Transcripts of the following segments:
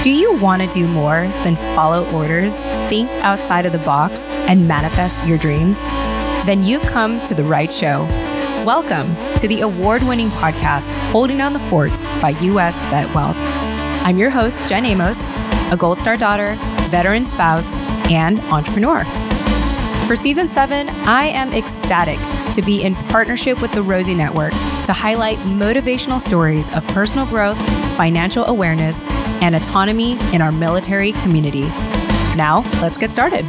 Do you want to do more than follow orders, think outside of the box, and manifest your dreams? Then you've come to the right show. Welcome to the award-winning podcast, Holding Down the Fort by U.S. Vet Wealth. I'm your host, Jen Amos, a Gold Star daughter, veteran spouse, and entrepreneur. For Season 7, I am ecstatic to be in partnership with the Rosie Network to highlight motivational stories of personal growth, financial awareness, and autonomy in our military community. Now, let's get started.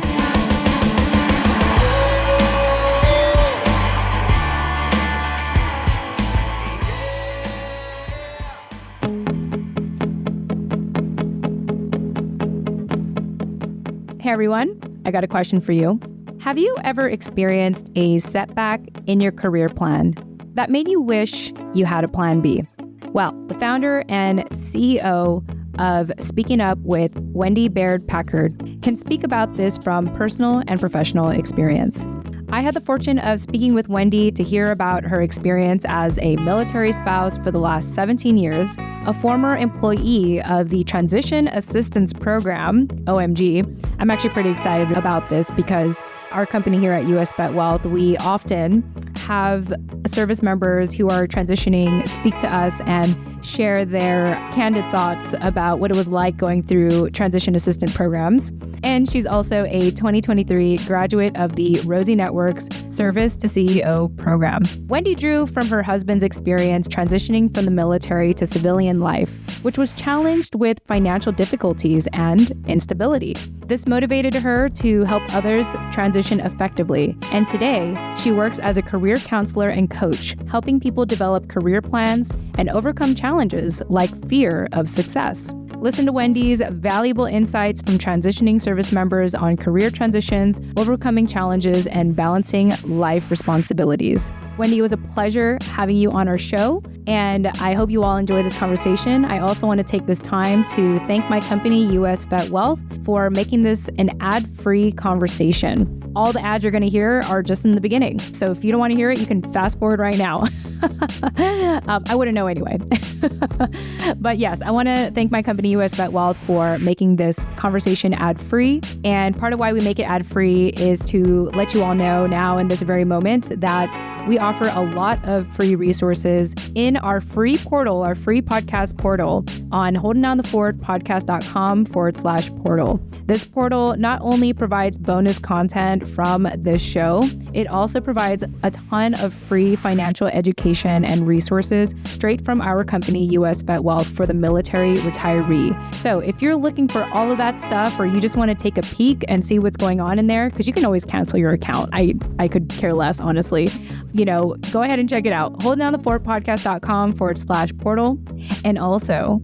Hey everyone, I got a question for you. Have you ever experienced a setback in your career plan that made you wish you had a plan B? Well, the founder and CEO of Speaking Up with Wendy Baird Packard can speak about this from personal and professional experience. I had the fortune of speaking with Wendy to hear about her experience as a military spouse for the last 17 years, a former employee of the Transition Assistance Program, OMG. I'm actually pretty excited about this because our company here at US Vet Wealth, we often have service members who are transitioning speak to us and share their candid thoughts about what it was like going through transition assistant programs. And she's also a 2023 graduate of the Rosie Network's Service to CEO program. Wendy drew from her husband's experience transitioning from the military to civilian life, which was challenged with financial difficulties and instability. This motivated her to help others transition effectively. And today, she works as a career counselor and coach, helping people develop career plans and overcome challenges like fear of success. Listen to Wendy's valuable insights from transitioning service members on career transitions, overcoming challenges, and balancing life responsibilities. Wendy, it was a pleasure having you on our show, and I hope you all enjoy this conversation. I also want to take this time to thank my company, US Vet Wealth, for making this an ad-free conversation. All the ads you're going to hear are just in the beginning. So if you don't want to hear it, you can fast forward right now. I wouldn't know anyway. But yes, I want to thank my company, US Vet Wealth, for making this conversation ad-free. And part of why we make it ad-free is to let you all know now in this very moment that we offer a lot of free resources in our free portal, our free podcast portal on holdingdownthefortpodcast.com/portal. This portal not only provides bonus content from this show, it also provides a ton of free financial education and resources straight from our company, US Vet Wealth, for the military retiree. So if you're looking for all of that stuff, or you just want to take a peek and see what's going on in there, because you can always cancel your account. I could care less, honestly. Go ahead and check it out. holdingdownthefortpodcast.com/portal. And also,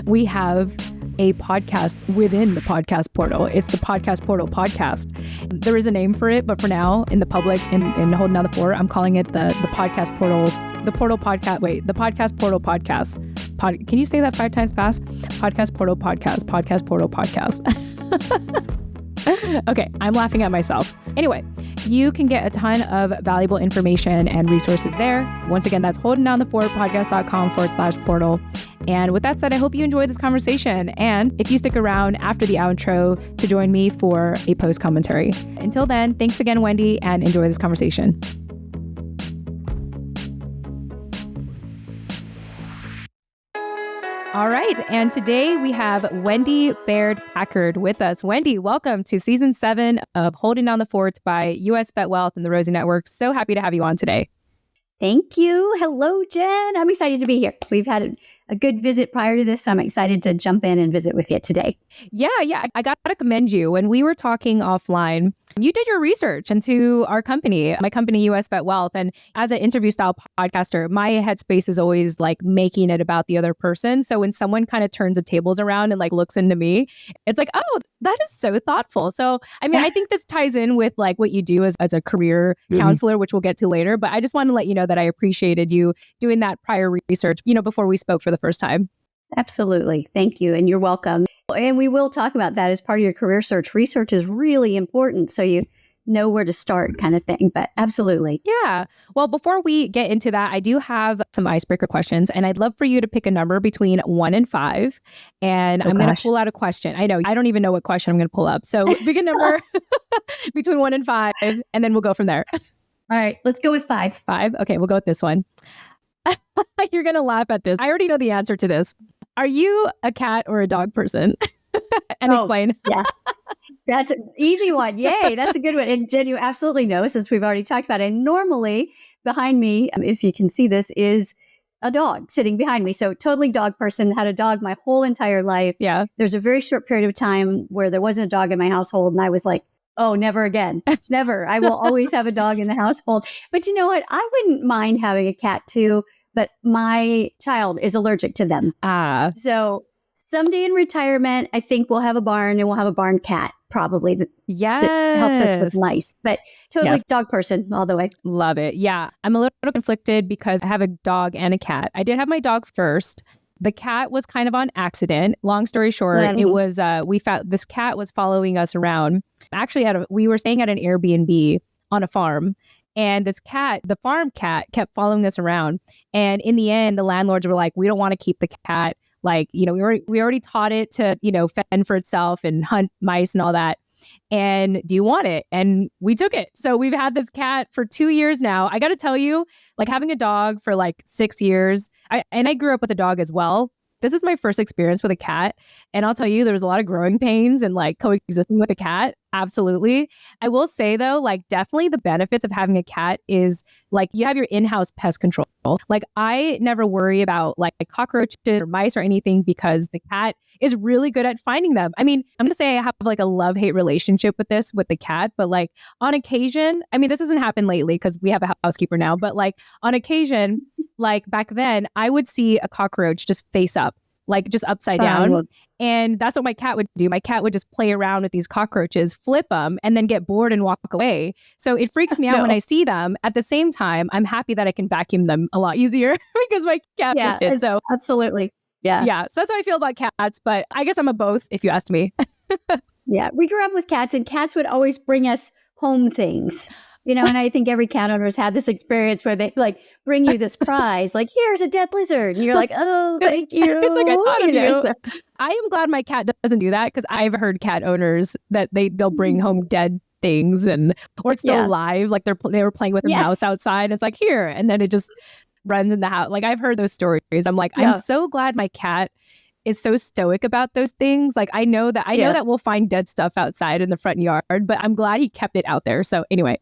we have a podcast within the podcast portal. It's the Podcast Portal Podcast. There is a name for it, but for now, in the public, in Holding Down the Fort, I'm calling it the Podcast Portal, the Portal Podcast. Wait, the Podcast Portal Podcast. Can you say that 5 times fast? Podcast Portal Podcast. Podcast Portal Podcast. Okay, I'm laughing at myself. Anyway, you can get a ton of valuable information and resources there. Once again, that's holdingdownthefortpodcast.com/portal. And with that said, I hope you enjoyed this conversation. And if you stick around after the outro to join me for a post commentary. Until then, thanks again, Wendy, and enjoy this conversation. All right. And today we have Wendy Baird Packard with us. Wendy, welcome to Season 7 of Holding Down the Fort by US Vet Wealth and the Rosie Network. So happy to have you on today. Thank you. Hello, Jen. I'm excited to be here. We've had a good visit prior to this, so I'm excited to jump in and visit with you today. Yeah. I got to commend you. When we were talking offline, you did your research into our company, my company, US Vet Wealth. And as an interview style podcaster, my headspace is always like making it about the other person. So when someone kind of turns the tables around and like looks into me, it's like, oh, that is so thoughtful. So, I mean, I think this ties in with like what you do as a career counselor, which we'll get to later. But I just want to let you know that I appreciated you doing that prior research, before we spoke for the first time. Absolutely. Thank you. And you're welcome. And we will talk about that as part of your career search. Research is really important. So you know where to start kind of thing. But absolutely. Yeah. Well, before we get into that, I do have some icebreaker questions, and I'd love for you to pick a number between 1 and 5. And I'm going to pull out a question. I know I don't even know what question I'm going to pull up. So pick a number between 1 and 5, and then we'll go from there. All right. Let's go with 5. 5. Okay. We'll go with this one. You're going to laugh at this. I already know the answer to this. Are you a cat or a dog person? And explain. Yeah. That's an easy one. Yay. That's a good one. And Jen, you absolutely know, since we've already talked about it. And normally behind me, if you can see this, is a dog sitting behind me. So totally dog person, had a dog my whole entire life. Yeah. There's a very short period of time where there wasn't a dog in my household. And I was like, oh, never again. Never. I will always have a dog in the household. But you know what? I wouldn't mind having a cat too, but my child is allergic to them. So someday in retirement, I think we'll have a barn, and we'll have a barn cat probably that helps us with lice. But totally dog person all the way. Love it. Yeah. I'm a little conflicted because I have a dog and a cat. I did have my dog first. The cat was kind of on accident. Long story short, it was, we found this cat was following us around. Actually, we were staying at an Airbnb on a farm. And this cat, the farm cat, kept following us around. And in the end, the landlords were like, we don't want to keep the cat. Like, we already taught it to, fend for itself and hunt mice and all that. And do you want it? And we took it. So we've had this cat for 2 years now. I got to tell you, like having a dog for like 6 years, I grew up with a dog as well. This is my first experience with a cat. And I'll tell you, there was a lot of growing pains and like coexisting with a cat. Absolutely. I will say though, like definitely the benefits of having a cat is like you have your in-house pest control. Like I never worry about like cockroaches or mice or anything because the cat is really good at finding them. I mean, I'm going to say I have like a love-hate relationship with the cat, but like on occasion, I mean, this hasn't happened lately because we have a housekeeper now, but like on occasion, like back then I would see a cockroach just face up, like just upside down. And that's what my cat would do. My cat would just play around with these cockroaches, flip them, and then get bored and walk away. So it freaks me out when I see them. At the same time, I'm happy that I can vacuum them a lot easier because my cat did. So absolutely. Yeah. Yeah. So that's how I feel about cats. But I guess I'm a both if you asked me. Yeah. We grew up with cats, and cats would always bring us home things. And I think every cat owner has had this experience where they like bring you this prize, like here's a dead lizard. And you're like, oh, thank you. It's like I thought of you. So. I am glad my cat doesn't do that because I've heard cat owners that they'll bring home dead things or it's still alive. Like they were playing with a mouse outside. And it's like here, and then it just runs in the house. Like I've heard those stories. I'm like, I'm so glad my cat is so stoic about those things. Like I know that we'll find dead stuff outside in the front yard, but I'm glad he kept it out there. So anyway.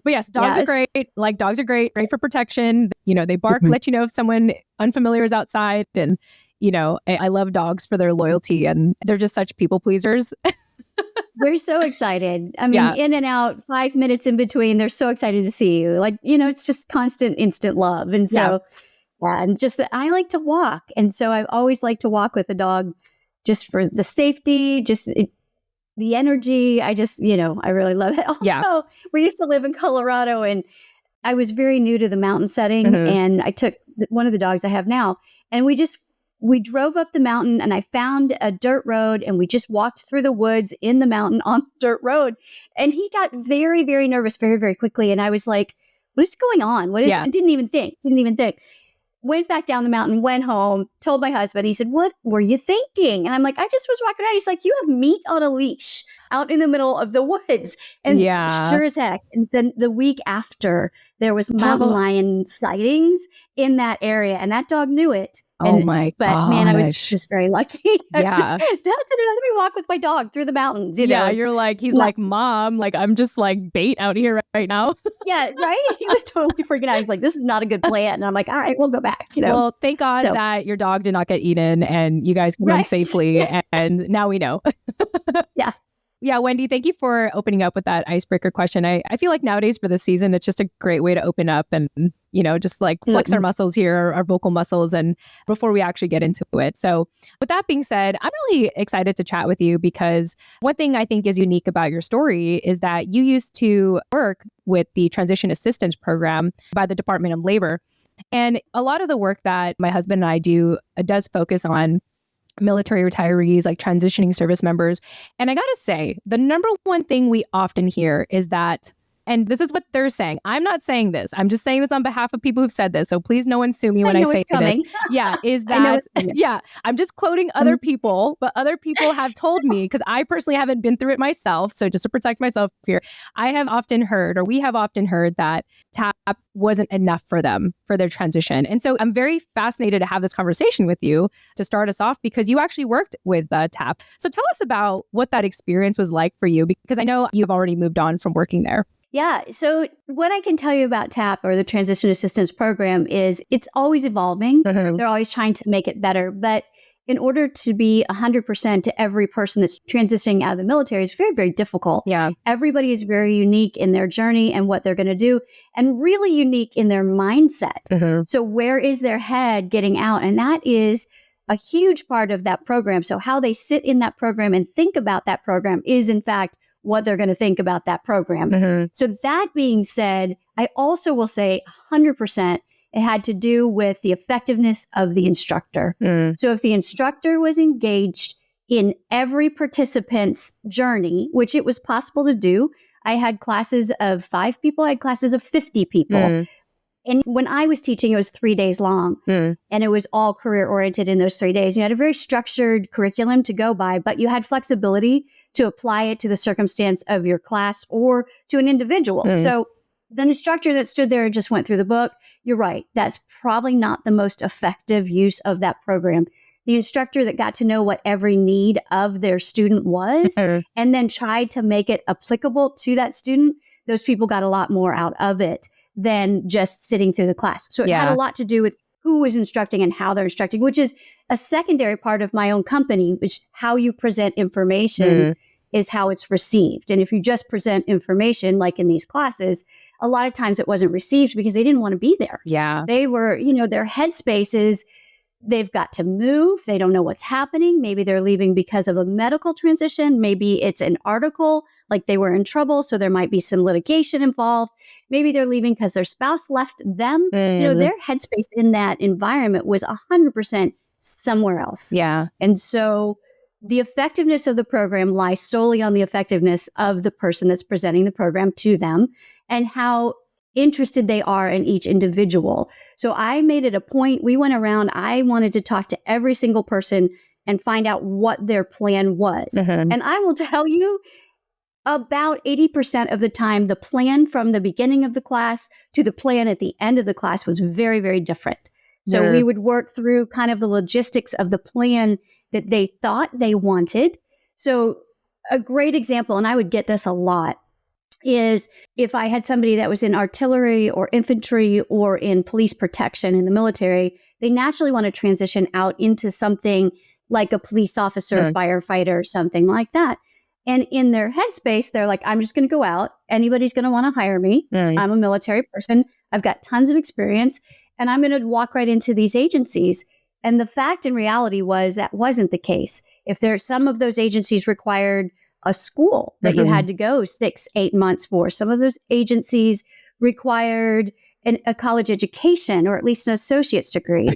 But yes, dogs are great. Like dogs are great for protection. They bark, let you know if someone unfamiliar is outside. And, I love dogs for their loyalty, and they're just such people pleasers. We're so excited. I mean, in and out, 5 minutes in between. They're so excited to see you. Like, it's just constant, instant love. And so, and just that I like to walk. And so I've always liked to walk with a dog just for the safety, the energy. I just, I really love it. Also, we used to live in Colorado, and I was very new to the mountain setting. And I took one of the dogs I have now, and we drove up the mountain, and I found a dirt road, and we just walked through the woods in the mountain on dirt road. And he got very, very nervous very, very quickly. And I was like, what is going on? I didn't even think. Went back down the mountain, went home, told my husband. He said, what were you thinking? And I'm like, I just was walking around. He's like, you have meat on a leash out in the middle of the woods. And sure as heck. And then the week after, there was mountain lion sightings in that area. And that dog knew it. But man, I was just very lucky. Let me walk with my dog through the mountains. You're like, he's like, Mom, like I'm just like bait out here right now. Right. He was totally freaking out. He's like, this is not a good plan. And I'm like, all right, we'll go back. Well, thank God that your dog did not get eaten and you guys went safely. And now we know. Yeah, Wendy, thank you for opening up with that icebreaker question. I feel like nowadays for this season, it's just a great way to open up and, just like flex our muscles here, our vocal muscles, and before we actually get into it. So with that being said, I'm really excited to chat with you because one thing I think is unique about your story is that you used to work with the Transition Assistance Program by the Department of Labor. And a lot of the work that my husband and I do does focus on military retirees, like transitioning service members. And I got to say, the number one thing we often hear is that, and this is what they're saying. I'm not saying this. I'm just saying this on behalf of people who've said this. So please no one sue me when I say this. Yeah, is that, yeah, I'm just quoting other people, but other people have told me, because I personally haven't been through it myself. So just to protect myself here, I have often heard, or we have often heard, that TAP wasn't enough for them for their transition. And so I'm very fascinated to have this conversation with you to start us off, because you actually worked with TAP. So tell us about what that experience was like for you, because I know you've already moved on from working there. Yeah. So what I can tell you about TAP, or the Transition Assistance Program, is it's always evolving. They're always trying to make it better. But in order to be 100% to every person that's transitioning out of the military is very, very difficult. Yeah. Everybody is very unique in their journey and what they're going to do, and really unique in their mindset. So where is their head getting out? And that is a huge part of that program. So how they sit in that program and think about that program is, in fact, what they're going to think about that program. So that being said, I also will say 100% it had to do with the effectiveness of the instructor. So if the instructor was engaged in every participant's journey, which it was possible to do, I had classes of 5 people, I had classes of 50 people. And when I was teaching, it was 3 days long, and it was all career oriented in those 3 days. You had a very structured curriculum to go by, but you had flexibility to apply it to the circumstance of your class or to an individual. So the instructor that stood there and just went through the book, you're right, that's probably not the most effective use of that program. The instructor that got to know what every need of their student was and then tried to make it applicable to that student, those people got a lot more out of it than just sitting through the class. So it had a lot to do with who was instructing and how they're instructing, which is a secondary part of my own company, which how you present information is how it's received. And if you just present information, like in these classes, a lot of times it wasn't received because they didn't want to be there. Yeah. They were, their headspace is they've got to move. They don't know what's happening. Maybe they're leaving because of a medical transition. Maybe it's an article, like they were in trouble, so there might be some litigation involved. Maybe they're leaving because their spouse left them. Their headspace in that environment was 100% somewhere else. Yeah. And so the effectiveness of the program lies solely on the effectiveness of the person that's presenting the program to them and how interested they are in each individual. So I made it a point. We went around. I wanted to talk to every single person and find out what their plan was. And I will tell you, about 80% of the time, the plan from the beginning of the class to the plan at the end of the class was very, very different. So we would work through kind of the logistics of the plan that they thought they wanted. So a great example, and I would get this a lot, is if I had somebody that was in artillery or infantry or in police protection in the military, they naturally want to transition out into something like a police officer, firefighter, or something like that. And in their headspace, they're like, I'm just going to go out. Anybody's going to want to hire me. I'm a military person. I've got tons of experience, and I'm going to walk right into these agencies. And the fact and reality was that wasn't the case. If some of those agencies required a school that you had to go 6-8 months for. Some of those agencies required a college education or at least an associate's degree.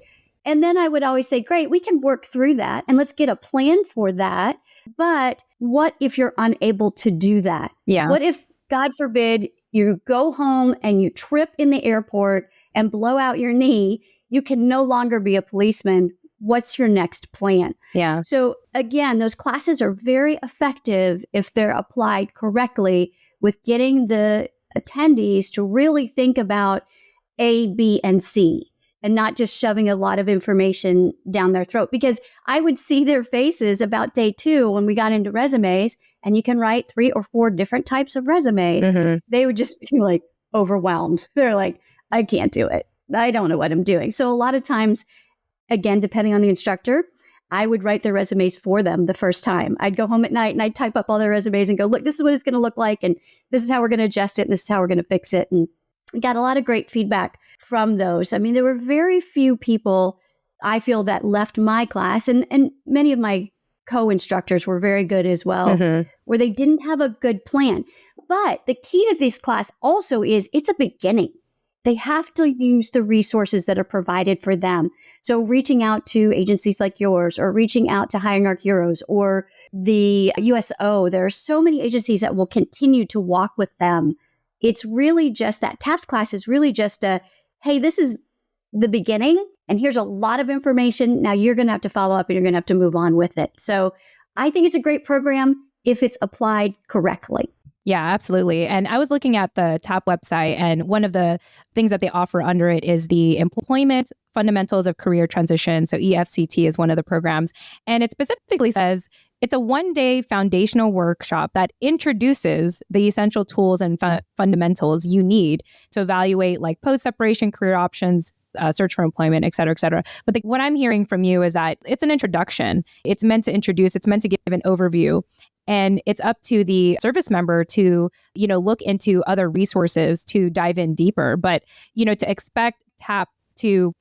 And then I would always say, great, we can work through that and let's get a plan for that. But what if you're unable to do that? Yeah. What if, God forbid, you go home and you trip in the airport and blow out your knee? You can no longer be a policeman. What's your next plan? Yeah. So again, those classes are very effective if they're applied correctly with getting the attendees to really think about A, B, and C and not just shoving a lot of information down their throat. Because I would see their faces about day 2 when we got into resumes, and you can write 3 or 4 different types of resumes. They would just be like overwhelmed. They're like, I can't do it. I don't know what I'm doing. So a lot of times, again, depending on the instructor, I would write their resumes for them the first time. I'd go home at night and I'd type up all their resumes and go, look, this is what it's going to look like. And this is how we're going to adjust it. And this is how we're going to fix it. And got a lot of great feedback from those. I mean, there were very few people, I feel, that left my class. And many of my co-instructors were very good as well, where they didn't have a good plan. But the key to this class also is it's a beginning. they have to use the resources that are provided for them. So reaching out to agencies like yours, or reaching out to Hiring Our Heroes, or the USO, there are so many agencies that will continue to walk with them. It's really just that TAPS class is really just a, hey, this is the beginning, and here's a lot of information. Now you're going to have to follow up, and you're going to have to move on with it. So I think it's a great program if it's applied correctly. Yeah, absolutely. And I was looking at the TAP website, and one of the things that they offer under it is the Employment Fundamentals of Career Transition. So EFCT is one of the programs. And it specifically says it's a one-day foundational workshop that introduces the essential tools and fundamentals you need to evaluate like post-separation career options, search for employment, et cetera, et cetera. But what I'm hearing from you is that it's an introduction. It's meant to introduce, it's meant to give an overview. And it's up to the service member to, look into other resources to dive in deeper. But, to expect TAP to,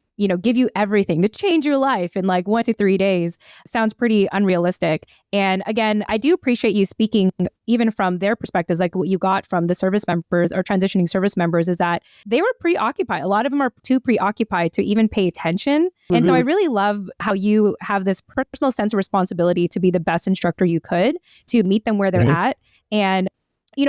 give you everything to change your life in like 1 to 3 days sounds pretty unrealistic. And again, I do appreciate you speaking even from their perspectives, like what you got from the service members or transitioning service members is that they were preoccupied. A lot of them are too preoccupied to even pay attention. Mm-hmm. And so I really love how you have this personal sense of responsibility to be the best instructor you could, to meet them where they're at, and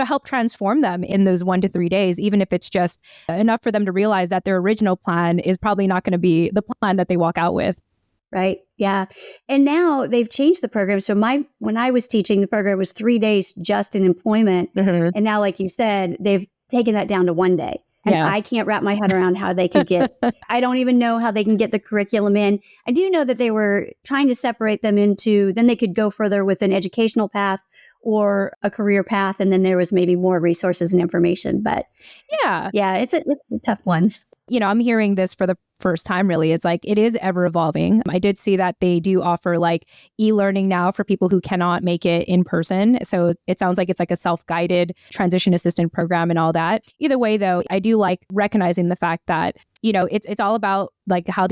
help transform them in those 1 to 3 days, even if it's just enough for them to realize that their original plan is probably not going to be the plan that they walk out with. Right. Yeah. And now they've changed the program. So when I was teaching, the program was 3 days just in employment. Mm-hmm. And now, like you said, they've taken that down to 1 day. And I can't wrap my head around how they could get, I don't even know how they can get the curriculum in. I do know that they were trying to separate them into, then they could go further with an educational path or a career path. And then there was maybe more resources and information. But it's a tough one. I'm hearing this for the first time, really. It's like, it is ever evolving. I did see that they do offer like e-learning now for people who cannot make it in person. So it sounds like it's like a self-guided transition assistant program and all that. Either way, though, I do like recognizing the fact that, it's all about like how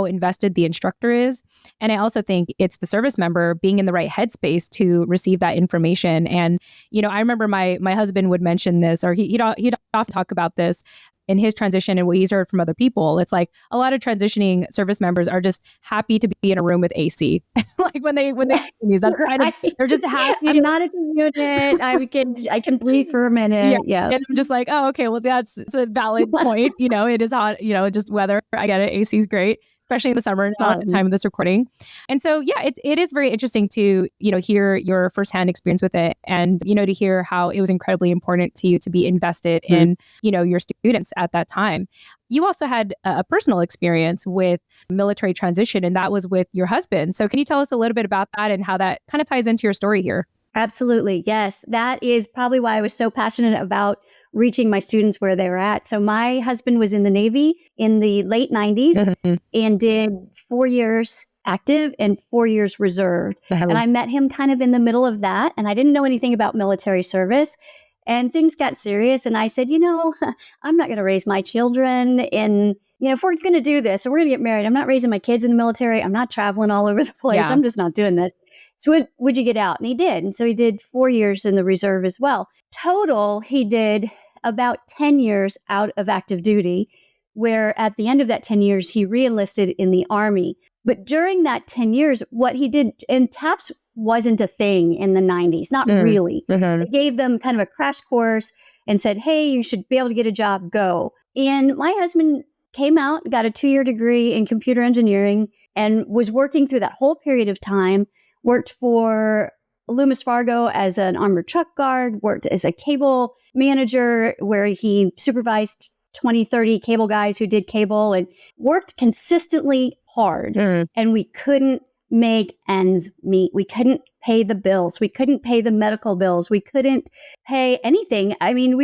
invested the instructor is. And I also think it's the service member being in the right headspace to receive that information. And, I remember my husband would mention this, or he'd often talk about this in his transition and what he's heard from other people. It's like a lot of transitioning service members are just happy to be in a room with AC. Like when they use that's kind of, they're just happy. I'm not at the unit. I can breathe for a minute. Yeah. And I'm just like, oh, okay, well, it's a valid point. It is hot, just weather. I get it. AC is great, especially in the summer now at the time of this recording. And so, it is very interesting to, hear your firsthand experience with it, and, to hear how it was incredibly important to you to be invested in, your students at that time. You also had a personal experience with military transition, and that was with your husband. So can you tell us a little bit about that and how that kind of ties into your story here? Absolutely. Yes. That is probably why I was so passionate about reaching my students where they were at. So my husband was in the Navy in the late 90s and did 4 years active and 4 years reserved. And I met him kind of in the middle of that. And I didn't know anything about military service. And things got serious. And I said, I'm not going to raise my children in, if we're going to do this and we're going to get married, I'm not raising my kids in the military. I'm not traveling all over the place. Yeah. I'm just not doing this. So would you get out? And he did. And so he did 4 years in the reserve as well. Total, he did about 10 years out of active duty, where at the end of that 10 years, he re-enlisted in the Army. But during that 10 years, what he did, and TAPS wasn't a thing in the 90s, not really. They gave them kind of a crash course and said, hey, you should be able to get a job, go. And my husband came out, got a 2-year degree in computer engineering, and was working through that whole period of time, worked for Loomis Fargo as an armored truck guard, worked as a cable manager where he supervised 20, 30 cable guys who did cable, and worked consistently hard. And we couldn't make ends meet. We couldn't pay the bills. We couldn't pay the medical bills. We couldn't pay anything. I mean,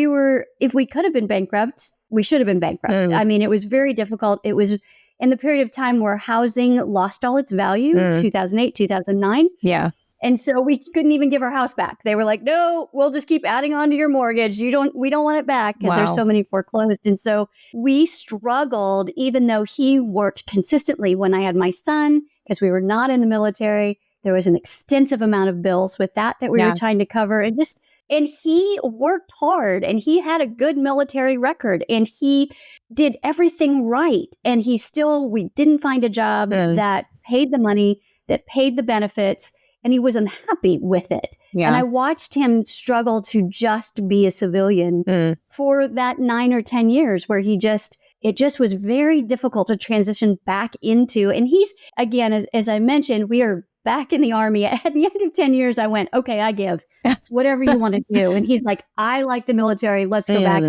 if we could have been bankrupt, we should have been bankrupt. I mean, it was very difficult. It was in the period of time where housing lost all its value, 2008, 2009. Yeah. And so we couldn't even give our house back. They were like, no, we'll just keep adding on to your mortgage. We don't want it back because there's so many foreclosed. And so we struggled, even though he worked consistently when I had my son, because we were not in the military. There was an extensive amount of bills with that we were trying to cover. And just And he worked hard and he had a good military record and he did everything right. And we didn't find a job that paid the money, that paid the benefits, and he was unhappy with it. Yeah. And I watched him struggle to just be a civilian for that 9 or 10 years where it just was very difficult to transition back into. And he's, again, as I mentioned, we are back in the Army. At the end of 10 years, I went, okay, I give whatever you want to do. And he's like, I like the military. Let's go back.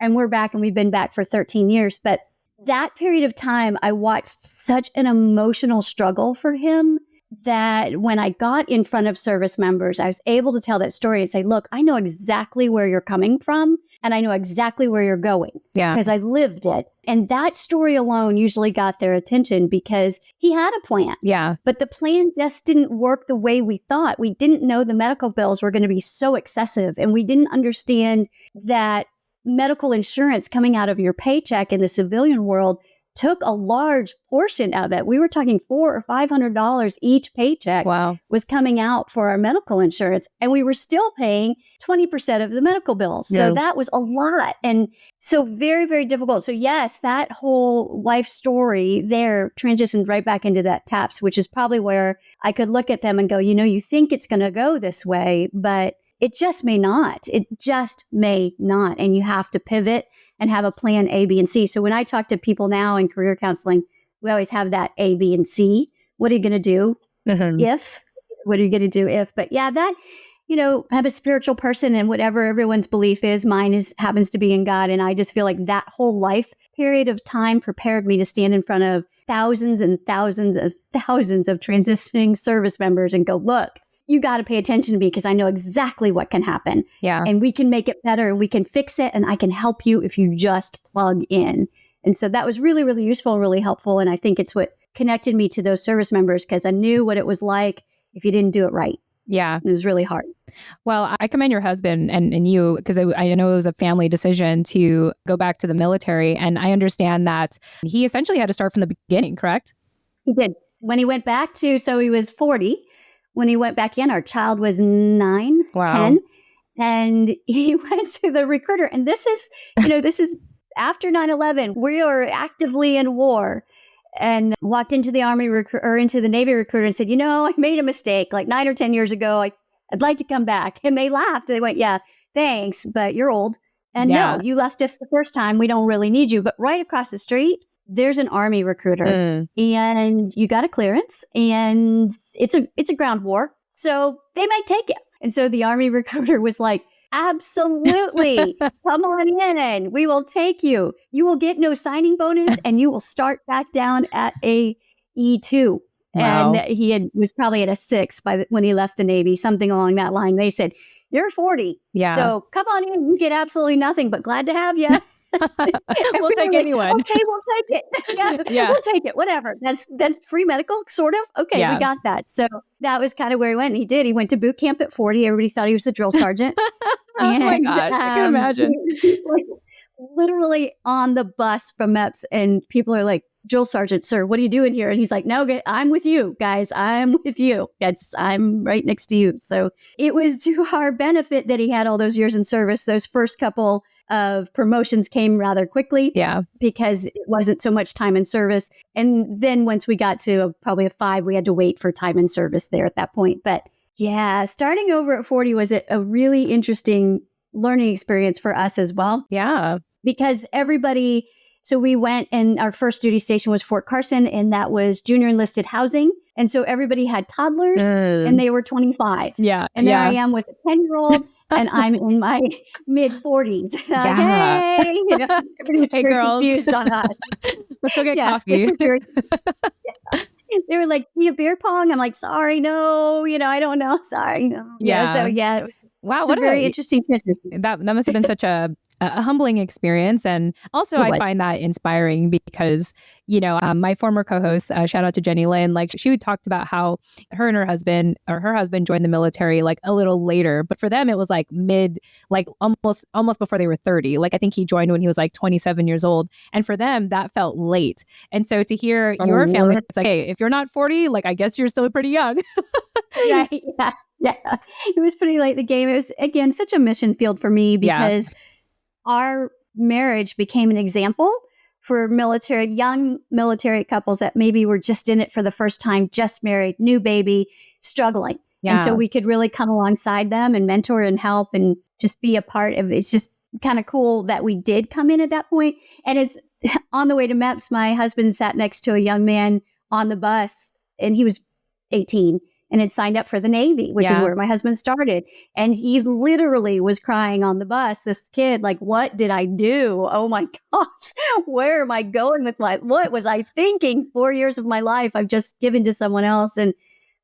And we're back, and we've been back for 13 years. But that period of time, I watched such an emotional struggle for him that when I got in front of service members, I was able to tell that story and say, look, I know exactly where you're coming from and I know exactly where you're going because I lived it. And that story alone usually got their attention because he had a plan. Yeah. But the plan just didn't work the way we thought. We didn't know the medical bills were going to be so excessive, and we didn't understand that medical insurance coming out of your paycheck in the civilian world took a large portion of it. We were talking $400 or $500 each paycheck was coming out for our medical insurance. And we were still paying 20% of the medical bills. So that was a lot. And so very, very difficult. So yes, that whole life story there transitioned right back into that TAPS, which is probably where I could look at them and go, you think it's going to go this way, but it just may not. It just may not. And you have to pivot and have a plan A, B, and C. So when I talk to people now in career counseling, we always have that A, B, and C. What are you going to do if? What are you going to do if? But yeah, that, I'm a spiritual person, and whatever everyone's belief is, mine happens to be in God. And I just feel like that whole life period of time prepared me to stand in front of thousands and thousands and thousands of transitioning service members and go, look, you got to pay attention to me because I know exactly what can happen. Yeah. And we can make it better and we can fix it. And I can help you if you just plug in. And so that was really, really useful and really helpful. And I think it's what connected me to those service members because I knew what it was like if you didn't do it right. Yeah. It was really hard. Well, I commend your husband and you, because I know it was a family decision to go back to the military. And I understand that he essentially had to start from the beginning, correct? He did. When he went back so he was 40. When he went back in, our child was 9, 10, and he went to the recruiter. And this is after 9/11. We are actively in war, and walked into the Army or into the Navy recruiter and said, I made a mistake like 9 or 10 years ago. I'd like to come back. And they laughed. They went, yeah, thanks, but you're old. And no, you left us the first time. We don't really need you. But right across the street, there's an Army recruiter and you got a clearance and it's a ground war. So they might take you. And so the Army recruiter was like, absolutely. Come on in. We will take you. You will get no signing bonus and you will start back down at a E2. Wow. And he was probably at a 6 when he left the Navy, something along that line. They said, you're 40. Yeah. So come on in. You get absolutely nothing, but glad to have you. We'll take anyone. Okay, we'll take it. Yeah, we'll take it. Whatever. That's free medical, sort of. Okay, we got that. So that was kind of where he went. And he did. He went to boot camp at 40. Everybody thought he was a drill sergeant. Oh my gosh, I can imagine. Literally on the bus from MEPS, and people are like, drill sergeant, sir, what are you doing here? And he's like, no, I'm with you, guys. I'm with you. I'm right next to you. So it was to our benefit that he had all those years in service. Those first couple of promotions came rather quickly because it wasn't so much time in service. And then once we got to probably a 5, we had to wait for time in service there at that point. But yeah, starting over at 40 was a really interesting learning experience for us as well. Yeah. Because everybody, so we went and our first duty station was Fort Carson, and that was junior enlisted housing. And so everybody had toddlers and they were 25. Yeah. And there I am with a 10-year-old. And I'm in my mid-40s. Hey, everybody's very confused on us. Let's go get coffee. They were like, "Do you beer pong?" I'm like, "Sorry, no. I don't know. Sorry, no." So it was. Wow, what a very interesting transition. That must have been such a humbling experience. And also I find that inspiring because, my former co-host, shout out to Jenny Lynn, she talked about how her and her husband joined the military a little later. But for them, it was almost before they were 30. I think he joined when he was 27 years old. And for them, that felt late. And so to hear your family, it's hey, if you're not 40, I guess you're still pretty young. Yeah. Yeah, it was pretty late in the game. It was, again, such a mission field for me because our marriage became an example for young military couples that maybe were just in it for the first time, just married, new baby, struggling. Yeah. And so we could really come alongside them and mentor and help and just be a part of it. It's just kind of cool that we did come in at that point. And it's on the way to MEPS, my husband sat next to a young man on the bus, and he was 18 and had signed up for the Navy, which is where my husband started. And he literally was crying on the bus, this kid, like, what did I do? Oh my gosh, where am I going with what was I thinking? 4 years of my life I've just given to someone else. And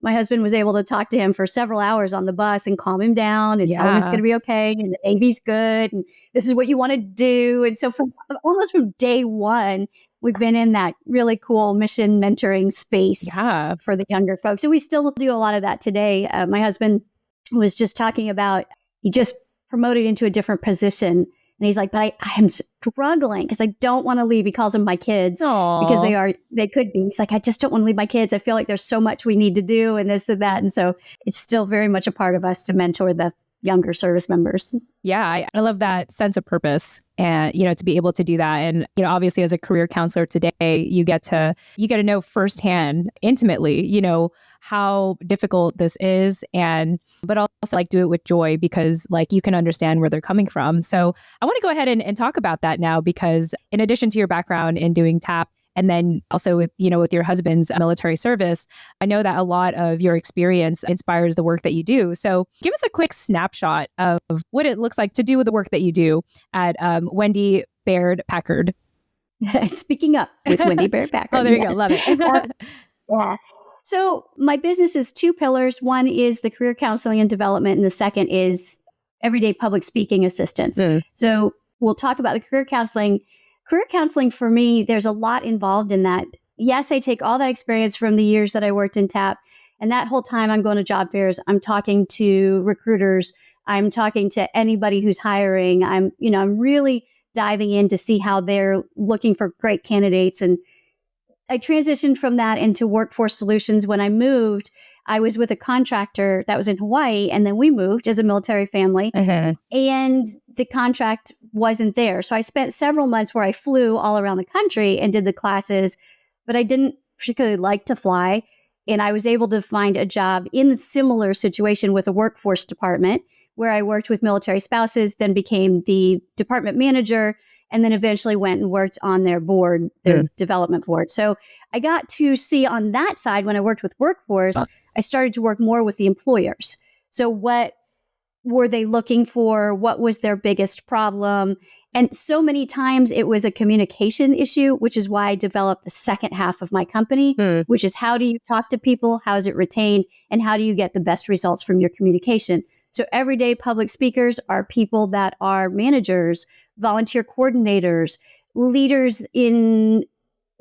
my husband was able to talk to him for several hours on the bus and calm him down and tell him it's going to be okay. And the Navy's good. And this is what you want to do. And so almost from day one, we've been in that really cool mission mentoring space for the younger folks. And we still do a lot of that today. My husband was just talking about, he just promoted into a different position. And he's like, but I am struggling because I don't want to leave. He calls them my kids because they could be. He's like, I just don't want to leave my kids. I feel like there's so much we need to do and this and that. And so it's still very much a part of us to mentor the younger service members. Yeah, I love that sense of purpose and, to be able to do that. And, obviously as a career counselor today, you get to know firsthand, intimately, how difficult this is, but also like do it with joy because like you can understand where they're coming from. So I want to go ahead and talk about that now, because in addition to your background in doing TAP, and then also with your husband's military service, I know that a lot of your experience inspires the work that you do. So give us a quick snapshot of what it looks like to do the work that you do at Wendy Baird Packard. Speaking up with Wendy Baird Packard. Oh, there you go. Love it. Yeah. So my business is two pillars. One is the career counseling and development, and the second is everyday public speaking assistance. So we'll talk about the career counseling. Career counseling for me, there's a lot involved in that. Yes, I take all that experience from the years that I worked in TAP. And that whole time I'm going to job fairs, I'm talking to recruiters, I'm talking to anybody who's hiring. I'm really diving in to see how they're looking for great candidates. And I transitioned from that into workforce solutions. When I moved, I was with a contractor that was in Hawaii, and then we moved as a military family, and the contract wasn't there. So I spent several months where I flew all around the country and did the classes, but I didn't particularly like to fly. And I was able to find a job in a similar situation with a workforce department where I worked with military spouses, then became the department manager, and then eventually went and worked on their board, their development board. So I got to see on that side, when I worked with workforce, I started to work more with the employers. So what were they looking for? What was their biggest problem? And so many times it was a communication issue, which is why I developed the second half of my company, which is how do you talk to people? How is it retained? And how do you get the best results from your communication? So everyday public speakers are people that are managers, volunteer coordinators, leaders in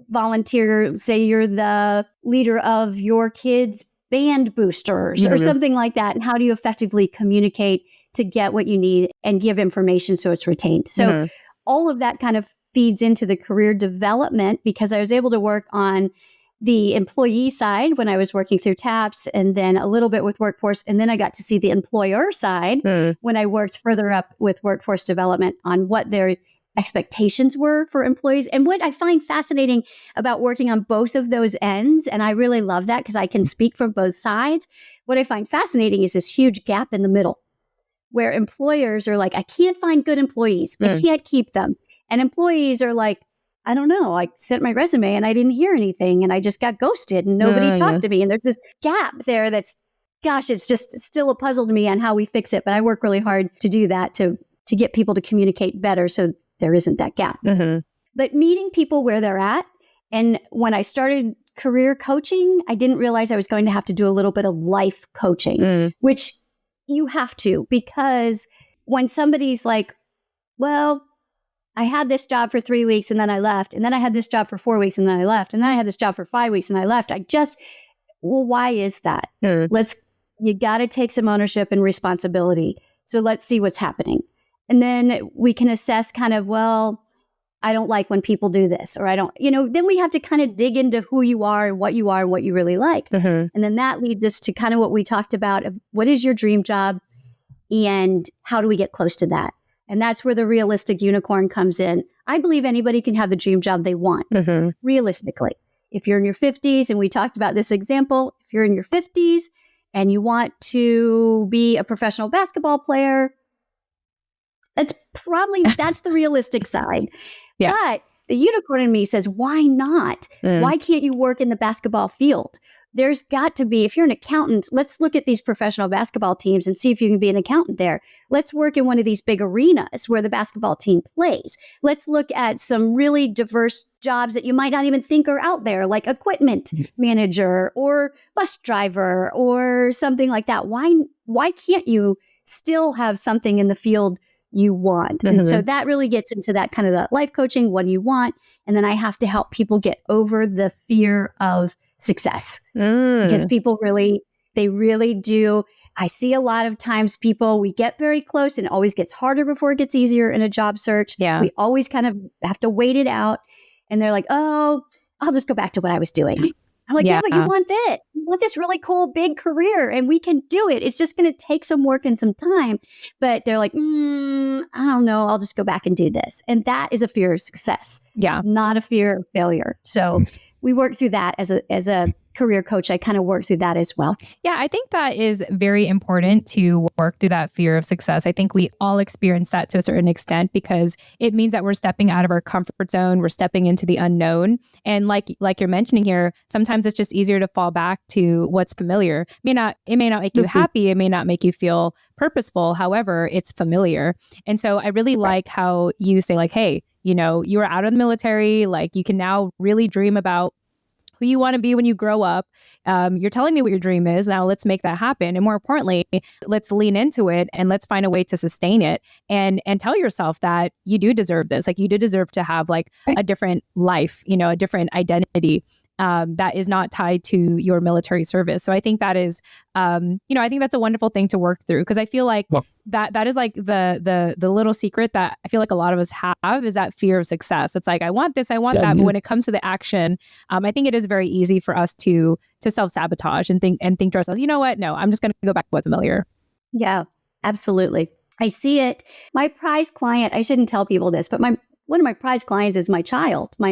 volunteer, say you're the leader of your kids' band boosters or something like that. And how do you effectively communicate to get what you need and give information so it's retained? So all of that kind of feeds into the career development, because I was able to work on the employee side when I was working through TAPS, and then a little bit with workforce. And then I got to see the employer side when I worked further up with workforce development on what their expectations were for employees. And what I find fascinating about working on both of those ends, and I really love that because I can speak from both sides, what I find fascinating is this huge gap in the middle where employers are like, I can't find good employees. I can't keep them. And employees are like, I don't know. I sent my resume and I didn't hear anything and I just got ghosted and nobody talked to me. And there's this gap there that's, gosh, it's just still a puzzle to me on how we fix it. But I work really hard to do that, to get people to communicate better so there isn't that gap. But meeting people where they're at. And when I started career coaching, I didn't realize I was going to have to do a little bit of life coaching, which you have to, because when somebody's like, well, I had this job for 3 weeks and then I left. And then I had this job for 4 weeks and then I left. And then I had this job for 5 weeks and I left. Why is that? You got to take some ownership and responsibility. So let's see what's happening. And then we can assess kind of, well, I don't like when people do this, or I don't, then we have to kind of dig into who you are and what you really like. And then that leads us to kind of what we talked about of what is your dream job and how do we get close to that? And that's where the realistic unicorn comes in. I believe anybody can have the dream job they want, realistically. If you're in your 50s, and we talked about this example, if you're in your 50s and you want to be a professional basketball player, that's the realistic side. Yeah. But the unicorn in me says, why not? Why can't you work in the basketball field? There's got to be, if you're an accountant, let's look at these professional basketball teams and see if you can be an accountant there. Let's work in one of these big arenas where the basketball team plays. Let's look at some really diverse jobs that you might not even think are out there, like equipment manager or bus driver or something like that. Why can't you still have something in the field you want? And so that really gets into that kind of the life coaching. What do you want? And then I have to help people get over the fear of success because people really do. I see a lot of times we get very close and it always gets harder before it gets easier in a job search. Yeah. We always kind of have to wait it out. And they're like, oh, I'll just go back to what I was doing. I'm like, yeah, but you want this. You want this really cool, big career, and we can do it. It's just going to take some work and some time. But they're like, I don't know. I'll just go back and do this. And that is a fear of success. Yeah. It's not a fear of failure. So we work through that as a career coach. I kind of work through that as well. Yeah, I think that is very important to work through that fear of success. I think we all experience that to a certain extent because it means that we're stepping out of our comfort zone. We're stepping into the unknown. And like you're mentioning here, sometimes it's just easier to fall back to what's familiar. It may not make you happy. It may not make you feel purposeful. However, it's familiar. And so I really like how you say like, hey, you were out of the military, like you can now really dream about who you want to be when you grow up. You're telling me what your dream is. Now let's make that happen. And more importantly, let's lean into it and let's find a way to sustain it and tell yourself that you do deserve this. Like you do deserve to have like a different life, a different identity that is not tied to your military service. So I think that is, I think that's a wonderful thing to work through because I feel like that is like the little secret that I feel like a lot of us have is that fear of success. It's like, I want this, I want that. But when it comes to the action, I think it is very easy for us to self-sabotage and think to ourselves, you know what? No, I'm just going to go back to what's familiar. Yeah, absolutely. I see it. My prize client, I shouldn't tell people this, but one of my prize clients is my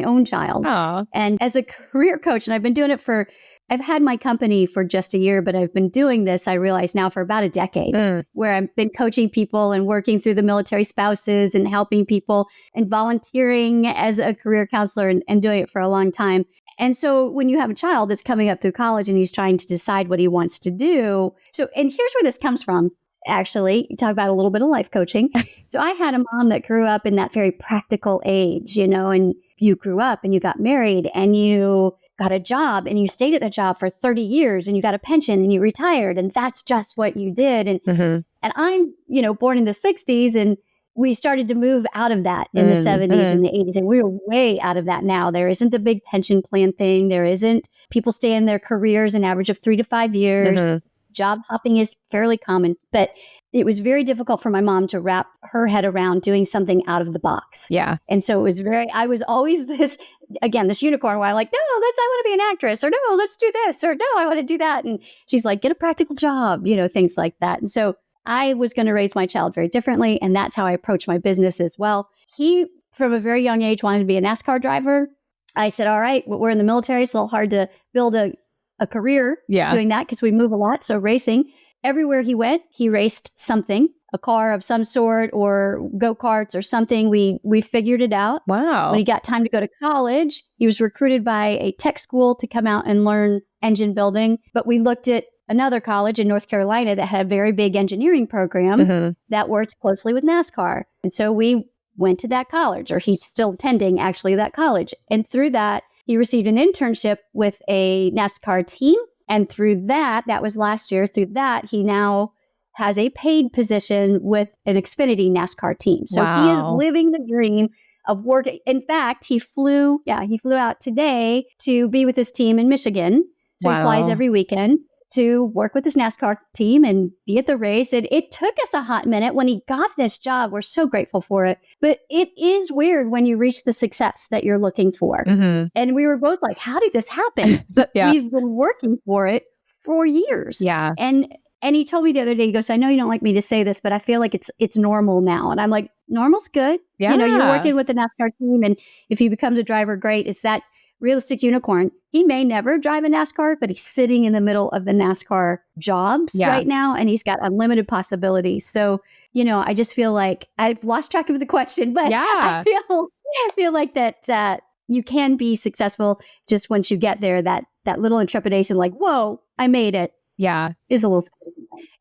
own child. Aww. And as a career coach, and I've had my company for just a year, but I've been doing this, I realize now, for about a decade, where I've been coaching people and working through the military spouses and helping people and volunteering as a career counselor and doing it for a long time. And so when you have a child that's coming up through college and he's trying to decide what he wants to do. And here's where this comes from. Actually, you talk about a little bit of life coaching. So I had a mom that grew up in that very practical age, and you grew up and you got married and you got a job and you stayed at that job for 30 years and you got a pension and you retired and that's just what you did. And I'm, born in the 60s and we started to move out of that in the 70s and the 80s. And we're way out of that now. There isn't a big pension plan thing. There isn't. People stay in their careers an average of 3 to 5 years. Job hopping is fairly common, but it was very difficult for my mom to wrap her head around doing something out of the box. Yeah. And so I was always this unicorn where I'm like, no, I want to be an actress, or no, let's do this, or no, I want to do that. And she's like, get a practical job, things like that. And so I was going to raise my child very differently. And that's how I approach my business as well. He, from a very young age, wanted to be a NASCAR driver. I said, all right, we're in the military. It's a little hard to build a career doing that because we move a lot. So racing, everywhere he went, he raced something, a car of some sort or go-karts or something. We figured it out. Wow. When he got time to go to college, he was recruited by a tech school to come out and learn engine building. But we looked at another college in North Carolina that had a very big engineering program that worked closely with NASCAR. And so we went to that college, or he's still attending actually that college. And through that, he received an internship with a NASCAR team. And through that was last year, he now has a paid position with an Xfinity NASCAR team. So he is living the dream of working. In fact, he flew out today to be with his team in Michigan. So he flies every weekend. to work with his NASCAR team and be at the race. And it took us a hot minute when he got this job. We're so grateful for it. But it is weird when you reach the success that you're looking for. Mm-hmm. And we were both like, how did this happen? But we've been working for it for years. Yeah. And he told me the other day, he goes, I know you don't like me to say this, but I feel like it's normal now. And I'm like, normal's good. Yeah. You know, you're working with the NASCAR team. And if he becomes a driver, great. It's that realistic unicorn. He may never drive a NASCAR, but he's sitting in the middle of the NASCAR jobs right now. And he's got unlimited possibilities. So, you know, I just feel like I've lost track of the question, but I feel like that you can be successful just once you get there, that little intrepidation, like, whoa, I made it. Yeah. Is a little,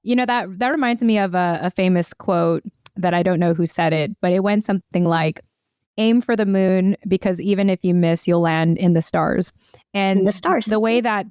you know, that reminds me of a famous quote that I don't know who said it, but it went something like, aim for the moon, because even if you miss, you'll land in the stars. And the way that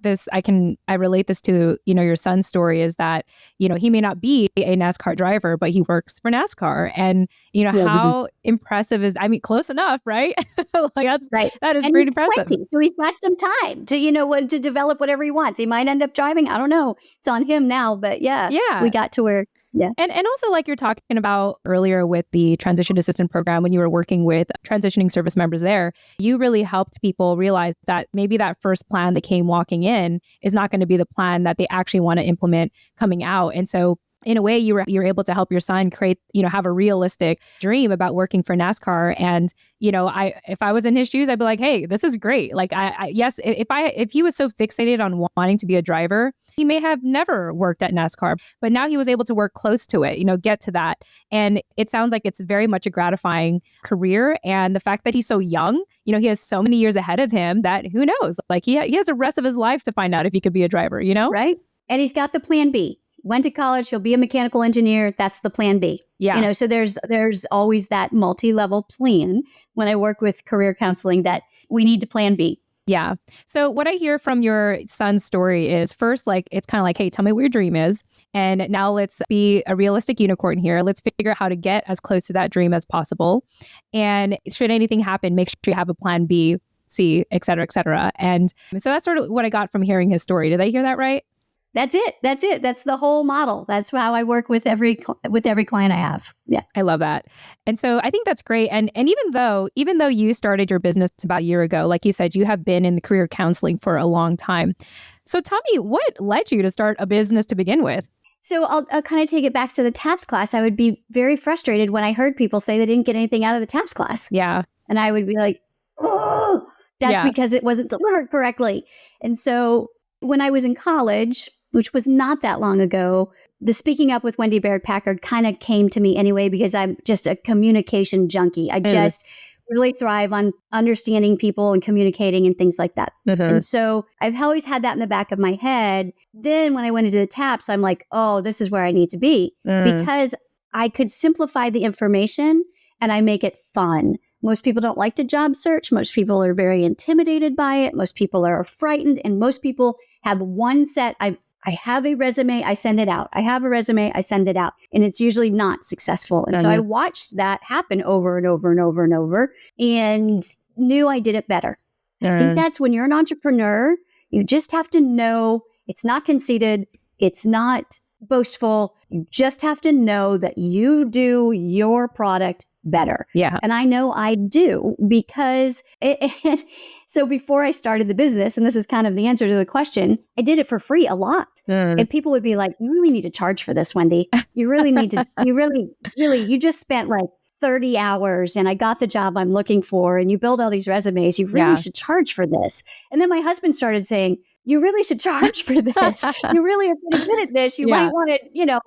I relate this to, you know, your son's story is that, you know, he may not be a NASCAR driver, but he works for NASCAR. And, you know, how impressive close enough, right? Like that's right. That is pretty impressive. 20, so he's got some time to, you know, to develop whatever he wants. He might end up driving. I don't know. It's on him now, but we got to where. Yeah. And also, like you're talking about earlier with the transition assistant program, when you were working with transitioning service members there, you really helped people realize that maybe that first plan that came walking in is not going to be the plan that they actually want to implement coming out. And so in a way, you're able to help your son create, you know, have a realistic dream about working for NASCAR. And, you know, if I was in his shoes, I'd be like, hey, this is great. Like, yes, if he was so fixated on wanting to be a driver, he may have never worked at NASCAR, but now he was able to work close to it, you know, get to that. And it sounds like it's very much a gratifying career. And the fact that he's so young, you know, he has so many years ahead of him that who knows, like he has the rest of his life to find out if he could be a driver, you know? Right. And he's got the plan B. Went to college, he'll be a mechanical engineer. That's the plan B. Yeah. You know, so there's always that multi-level plan when I work with career counseling that we need to plan B. Yeah. So what I hear from your son's story is first, like, it's kind of like, hey, tell me what your dream is. And now let's be a realistic unicorn here. Let's figure out how to get as close to that dream as possible. And should anything happen, make sure you have a plan B, C, et cetera, et cetera. And so that's sort of what I got from hearing his story. Did I hear that right? That's it. That's the whole model. That's how I work with every client I have. Yeah. I love that. And so I think that's great. And even though you started your business about a year ago, like you said, you have been in the career counseling for a long time. So tell me, what led you to start a business to begin with? So I'll kind of take it back to the TAPS class. I would be very frustrated when I heard people say they didn't get anything out of the TAPS class. Yeah. And I would be like, oh, that's because it wasn't delivered correctly. And so when I was in college, which was not that long ago, the Speaking Up with Wendy Baird Packard kind of came to me anyway, because I'm just a communication junkie. I just really thrive on understanding people and communicating and things like that. Mm-hmm. And so I've always had that in the back of my head. Then when I went into the TAPS, I'm like, oh, this is where I need to be, because I could simplify the information and I make it fun. Most people don't like to job search. Most people are very intimidated by it. Most people are frightened. And most people have one set. I have a resume, I send it out. I have a resume, I send it out. And it's usually not successful. And so I watched that happen over and over and over and over and knew I did it better. I think that's when you're an entrepreneur, you just have to know it's not conceited. It's not boastful. You just have to know that you do your product better. Yeah. And I know I do, because so before I started the business, and this is kind of the answer to the question, I did it for free a lot. And people would be like, you really need to charge for this, Wendy. You really need to, you just spent like 30 hours and I got the job I'm looking for, and you build all these resumes. You really should charge for this. And then my husband started saying, you really should charge for this. You really are pretty good at this. You might want to, you know.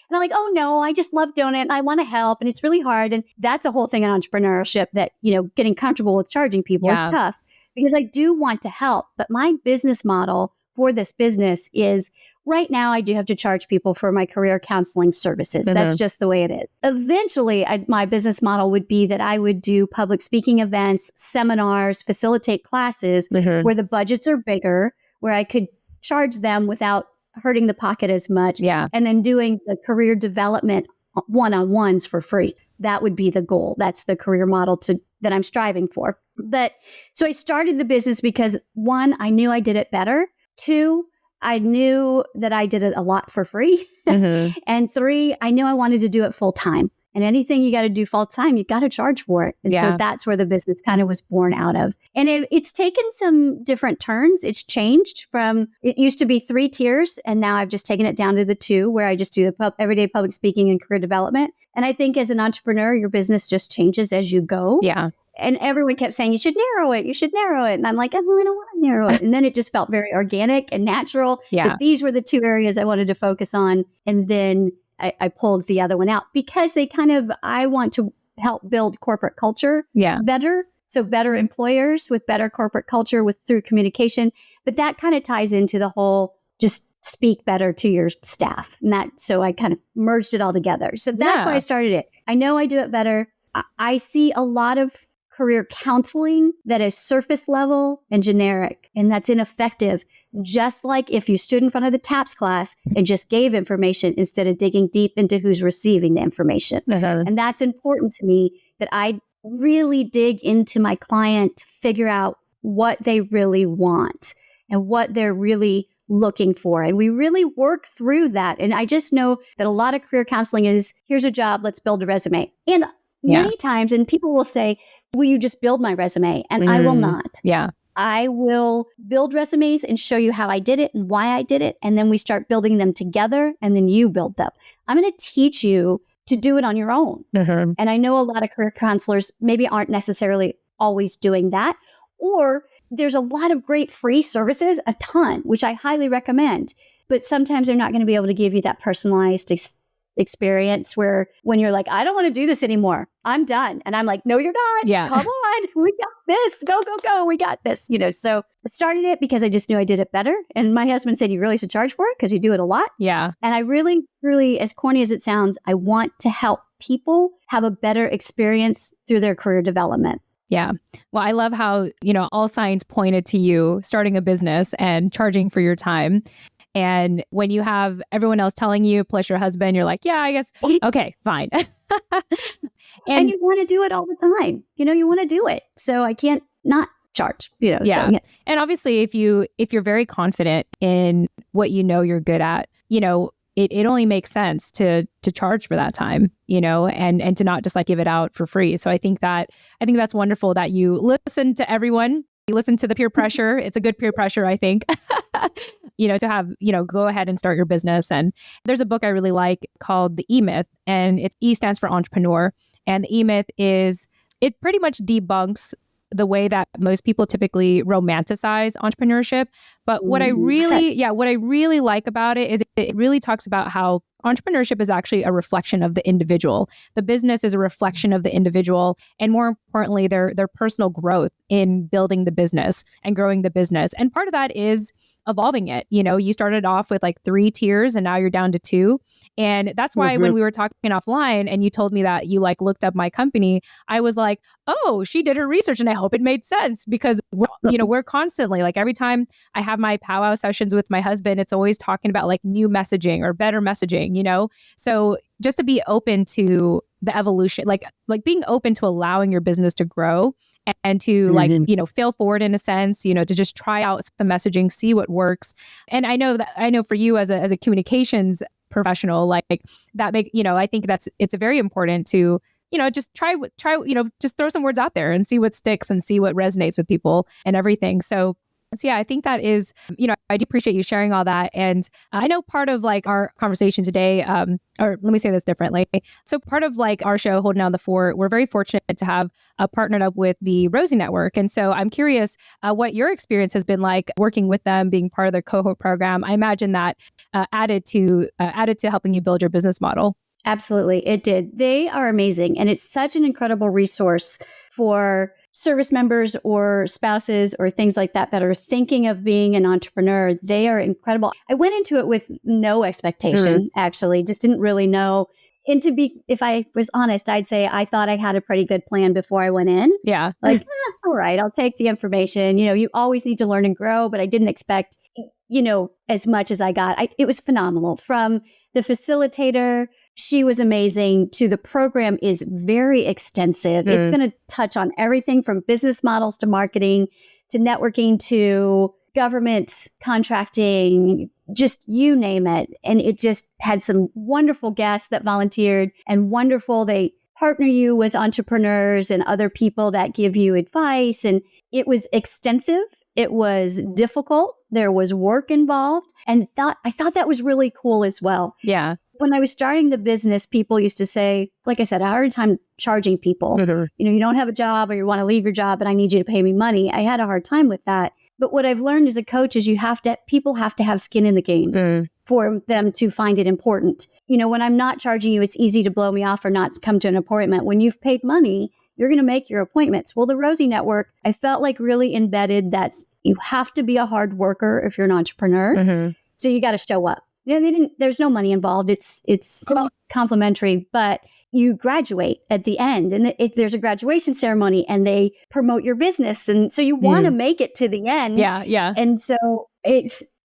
And I'm like, oh no, I just love doing it and I want to help. And it's really hard. And that's a whole thing in entrepreneurship that, you know, getting comfortable with charging people is tough, because I do want to help. But my business model for this business is, right now I do have to charge people for my career counseling services. That's just the way it is. Eventually, my business model would be that I would do public speaking events, seminars, facilitate classes where the budgets are bigger, where I could charge them without hurting the pocket as much. Yeah. And then doing the career development one-on-ones for free. That would be the goal. That's the career model that I'm striving for. But so I started the business because, one, I knew I did it better. Two, I knew that I did it a lot for free. And 3, I knew I wanted to do it full time. And anything you got to do full time, you got to charge for it. And so that's where the business kind of was born out of. And it's taken some different turns. It's changed from, it used to be 3 tiers. And now I've just taken it down to the 2, where I just do the everyday public speaking and career development. And I think as an entrepreneur, your business just changes as you go. Yeah. And everyone kept saying, you should narrow it. You should narrow it. And I'm like, I really don't want to narrow it. And then it just felt very organic and natural. That these were the 2 areas I wanted to focus on. And then I pulled the other one out because they I want to help build corporate culture better. So better employers with better corporate culture through communication. But that kind of ties into the whole just speak better to your staff. And so I kind of merged it all together. So that's why I started it. I know I do it better. I see a lot of career counseling that is surface level and generic, and that's ineffective. Just like if you stood in front of the TAPS class and just gave information instead of digging deep into who's receiving the information. And that's important to me, that I really dig into my client to figure out what they really want and what they're really looking for. And we really work through that. And I just know that a lot of career counseling is, here's a job, let's build a resume. And many times, and people will say, will you just build my resume? And I will not. I will build resumes and show you how I did it and why I did it. And then we start building them together, and then you build them. I'm going to teach you to do it on your own. And I know a lot of career counselors maybe aren't necessarily always doing that. Or there's a lot of great free services, a ton, which I highly recommend. But sometimes they're not going to be able to give you that personalized experience where when you're like, I don't want to do this anymore, I'm done. And I'm like, no, you're not. Come on, we got this. Go, go, go. We got this. So I started it because I just knew I did it better. And my husband said, you really should charge for it because you do it a lot. And I really, really, as corny as it sounds, I want to help people have a better experience through their career development. Well, I love how, all signs pointed to you starting a business and charging for your time. And when you have everyone else telling you, plus your husband, you're like, I guess, okay, fine. and you want to do it all the time. You want to do it. So I can't not charge, So, And obviously, if you're very confident in what you're good at, it only makes sense to charge for that time, and to not just give it out for free. So I think that's wonderful that you listen to everyone. You listen to the peer pressure. It's a good peer pressure, I think, to have, go ahead and start your business. And there's a book I really like called The E-Myth, and E stands for entrepreneur. And the E-Myth it pretty much debunks the way that most people typically romanticize entrepreneurship. But what I really like about it is it really talks about how entrepreneurship is actually a reflection of the individual. The business is a reflection of the individual, and more importantly, their personal growth in building the business and growing the business. And part of that is evolving it. You started off with 3 tiers and now you're down to 2. And that's why when we were talking offline and you told me that you looked up my company, I was like, oh, she did her research, and I hope it made sense, because we're constantly every time I have my powwow sessions with my husband, it's always talking about new messaging or better messaging, So just to be open to the evolution, being open to allowing your business to grow and to fail forward in a sense, to just try out the messaging, see what works. And I know for you as a communications professional, I think it's very important to, just try, just throw some words out there and see what sticks and see what resonates with people and everything. So I think that is, I do appreciate you sharing all that. And I know part of our conversation today, or let me say this differently. So part of our show, Holding Down the Fort, we're very fortunate to have partnered up with the Rosie Network. And so I'm curious what your experience has been like working with them, being part of their cohort program. I imagine that added to helping you build your business model. Absolutely. It did. They are amazing. And it's such an incredible resource for service members or spouses or things like that are thinking of being an entrepreneur. They are incredible. I went into it with no expectation, actually, just didn't really know. And if I was honest, I'd say I thought I had a pretty good plan before I went in. All right, I'll take the information. You always need to learn and grow, but I didn't expect, as much as I got. It was phenomenal. From the facilitator, she was amazing, to the program is very extensive. It's going to touch on everything from business models to marketing to networking to government, contracting, just you name it. And it just had some wonderful guests that volunteered and wonderful. They partner you with entrepreneurs and other people that give you advice. And it was extensive. It was difficult. There was work involved. And I thought that was really cool as well. Yeah. When I was starting the business, people used to say, like I said, I had a hard time charging people. Mm-hmm. You don't have a job or you want to leave your job and I need you to pay me money. I had a hard time with that. But what I've learned as a coach is people have to have skin in the game for them to find it important. When I'm not charging you, it's easy to blow me off or not come to an appointment. When you've paid money, you're going to make your appointments. Well, the Rosie Network, I felt like really embedded that you have to be a hard worker if you're an entrepreneur. Mm-hmm. So you got to show up. There's no money involved. It's complimentary, but you graduate at the end and there's a graduation ceremony and they promote your business. And so you want to make it to the end. Yeah. Yeah. And so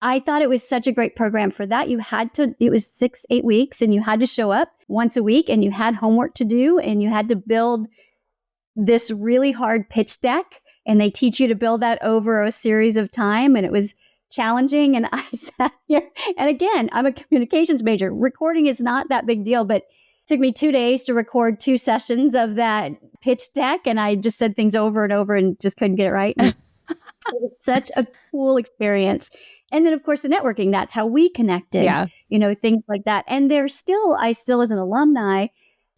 I thought it was such a great program for that. It was 6-8 weeks and you had to show up once a week and you had homework to do and you had to build this really hard pitch deck and they teach you to build that over a series of time. And it was challenging. And I sat here and again, I'm a communications major. Recording is not that big deal, but took me 2 days to record 2 sessions of that pitch deck. And I just said things over and over and just couldn't get it right. It was such a cool experience. And then, of course, the networking, that's how we connected, things like that. And I still as an alumni,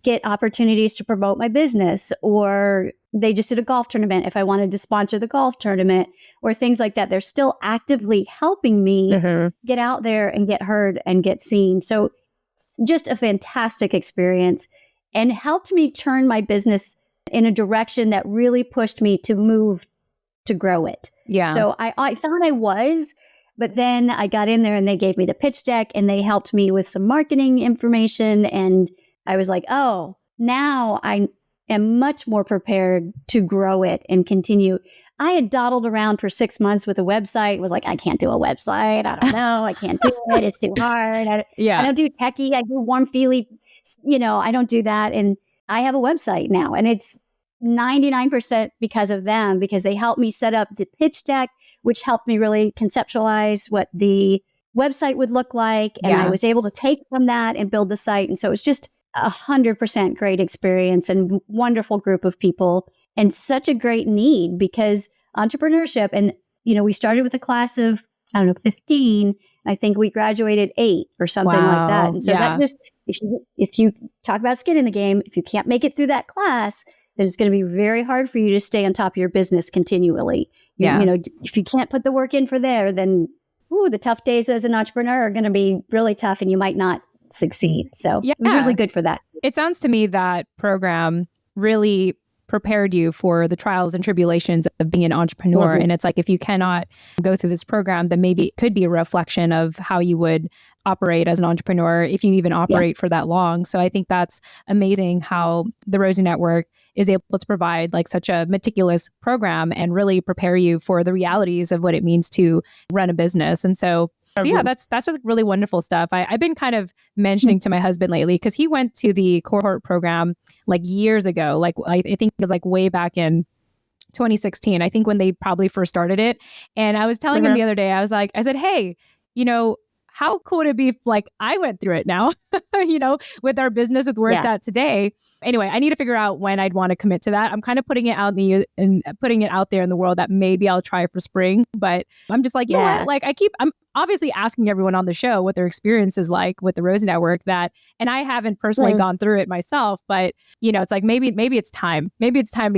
get opportunities to promote my business, or they just did a golf tournament if I wanted to sponsor the golf tournament or things like that. They're still actively helping me get out there and get heard and get seen. So just a fantastic experience and helped me turn my business in a direction that really pushed me to move to grow it. Yeah. So I thought I was, but then I got in there and they gave me the pitch deck and they helped me with some marketing information. And I was like, oh, now I am much more prepared to grow it and continue. I had dawdled around for 6 months with a website, was like, I can't do a website. I don't know. I can't do it. It's too hard. I don't do techie. I do warm feely, I don't do that. And I have a website now and it's 99% because of them, because they helped me set up the pitch deck, which helped me really conceptualize what the website would look like. And I was able to take from that and build the site. And so it's just 100% great experience and wonderful group of people. And such a great need because entrepreneurship, and, we started with a class of, 15. I think we graduated 8 or something like that. And so that just, if you talk about skin in the game, if you can't make it through that class, then it's going to be very hard for you to stay on top of your business continually. If you can't put the work in for there, then the tough days as an entrepreneur are going to be really tough and you might not succeed. So it was really good for that. It sounds to me that program really prepared you for the trials and tribulations of being an entrepreneur. And it's like, if you cannot go through this program, then maybe it could be a reflection of how you would operate as an entrepreneur if you even operate for that long. So I think that's amazing how the Rosie Network is able to provide like such a meticulous program and really prepare you for the realities of what it means to run a business. And so yeah, that's really wonderful stuff. I've been kind of mentioning to my husband lately, because he went to the cohort program like years ago. Like I think it was like way back in 2016, I think when they probably first started it. And I was telling him the other day, I said, hey, how cool would it be if like I went through it now, with our business, with where it's at today. Anyway, I need to figure out when I'd want to commit to that. I'm kind of putting it out putting it out there in the world that maybe I'll try for spring, but I'm just like, like I'm obviously asking everyone on the show what their experience is like with the Rosie Network, and I haven't personally gone through it myself, but it's like, maybe it's time to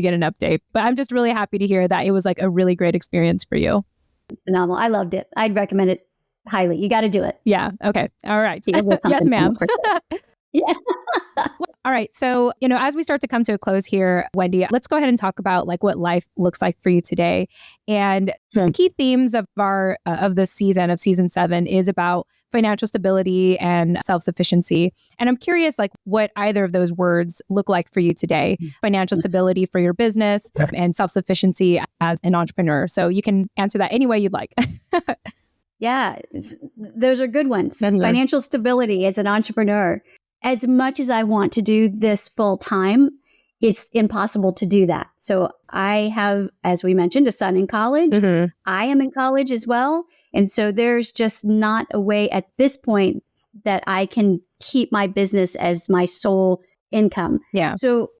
get an update, but I'm just really happy to hear that it was like a really great experience for you. Phenomenal. I loved it. I'd recommend it highly. You got to do it. Yeah. Okay. All right. Yes, ma'am. Yeah. All right. So, as we start to come to a close here, Wendy, let's go ahead and talk about like what life looks like for you today. And key themes of this season, of season 7, is about financial stability and self-sufficiency. And I'm curious, like, what either of those words look like for you today: financial stability for your business and self-sufficiency as an entrepreneur. So you can answer that any way you'd like. Yeah, those are good ones. Financial stability as an entrepreneur. As much as I want to do this full time, it's impossible to do that. So I have, as we mentioned, a son in college. I am in college as well. And so there's just not a way at this point that I can keep my business as my sole income. Yeah. So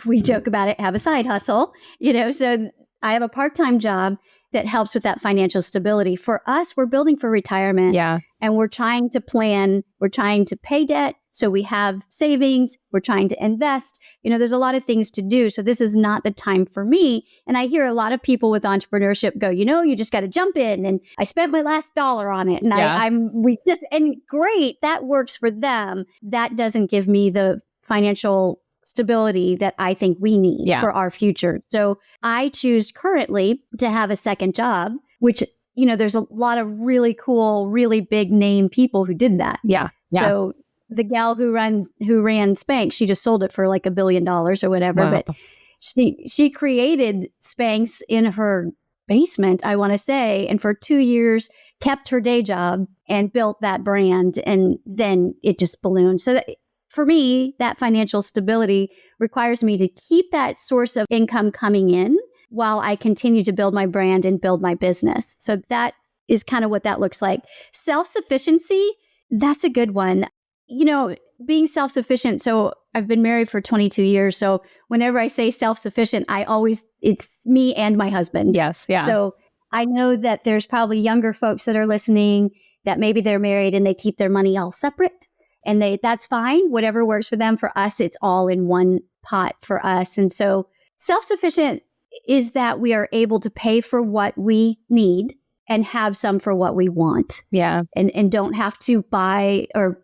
we joke about it, have a side hustle, so I have a part-time job that helps with that financial stability. For us, we're building for retirement. Yeah. And we're trying to plan, we're trying to pay debt. So we have savings, we're trying to invest. There's a lot of things to do. So this is not the time for me. And I hear a lot of people with entrepreneurship go, you just got to jump in. And I spent my last dollar on it. And and great, that works for them. That doesn't give me the financial stability that I think we need for our future. So I choose currently to have a second job, which, there's a lot of really cool, really big name people who did that. Yeah. So the gal who ran Spanx, she just sold it for like $1 billion or whatever. Wow. But she created Spanx in her basement, I want to say, and for 2 years kept her day job and built that brand. And then it just ballooned. So for me, that financial stability requires me to keep that source of income coming in while I continue to build my brand and build my business. So that is kind of what that looks like. Self-sufficiency, that's a good one. Being self-sufficient. So I've been married for 22 years. So whenever I say self-sufficient, it's me and my husband. Yes. Yeah. So I know that there's probably younger folks that are listening that maybe they're married and they keep their money all separate. And that's fine. Whatever works for them. For us, it's all in one pot for us. And so self-sufficient is that we are able to pay for what we need and have some for what we want. Yeah. And don't have to buy or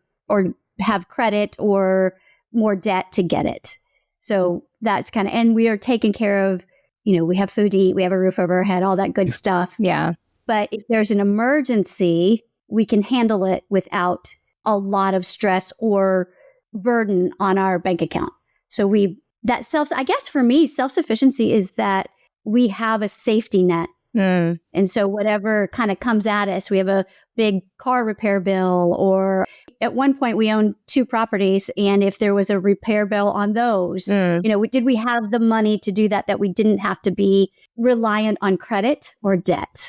have credit or more debt to get it. So that's and we are taking care of, we have food to eat, we have a roof over our head, all that good stuff. Yeah. But if there's an emergency, we can handle it without a lot of stress or burden on our bank account. So I guess for me, self-sufficiency is that we have a safety net. And so whatever kind of comes at us, we have a big car repair bill, or at one point we owned 2 properties. And if there was a repair bill on those, did we have the money to do that we didn't have to be reliant on credit or debt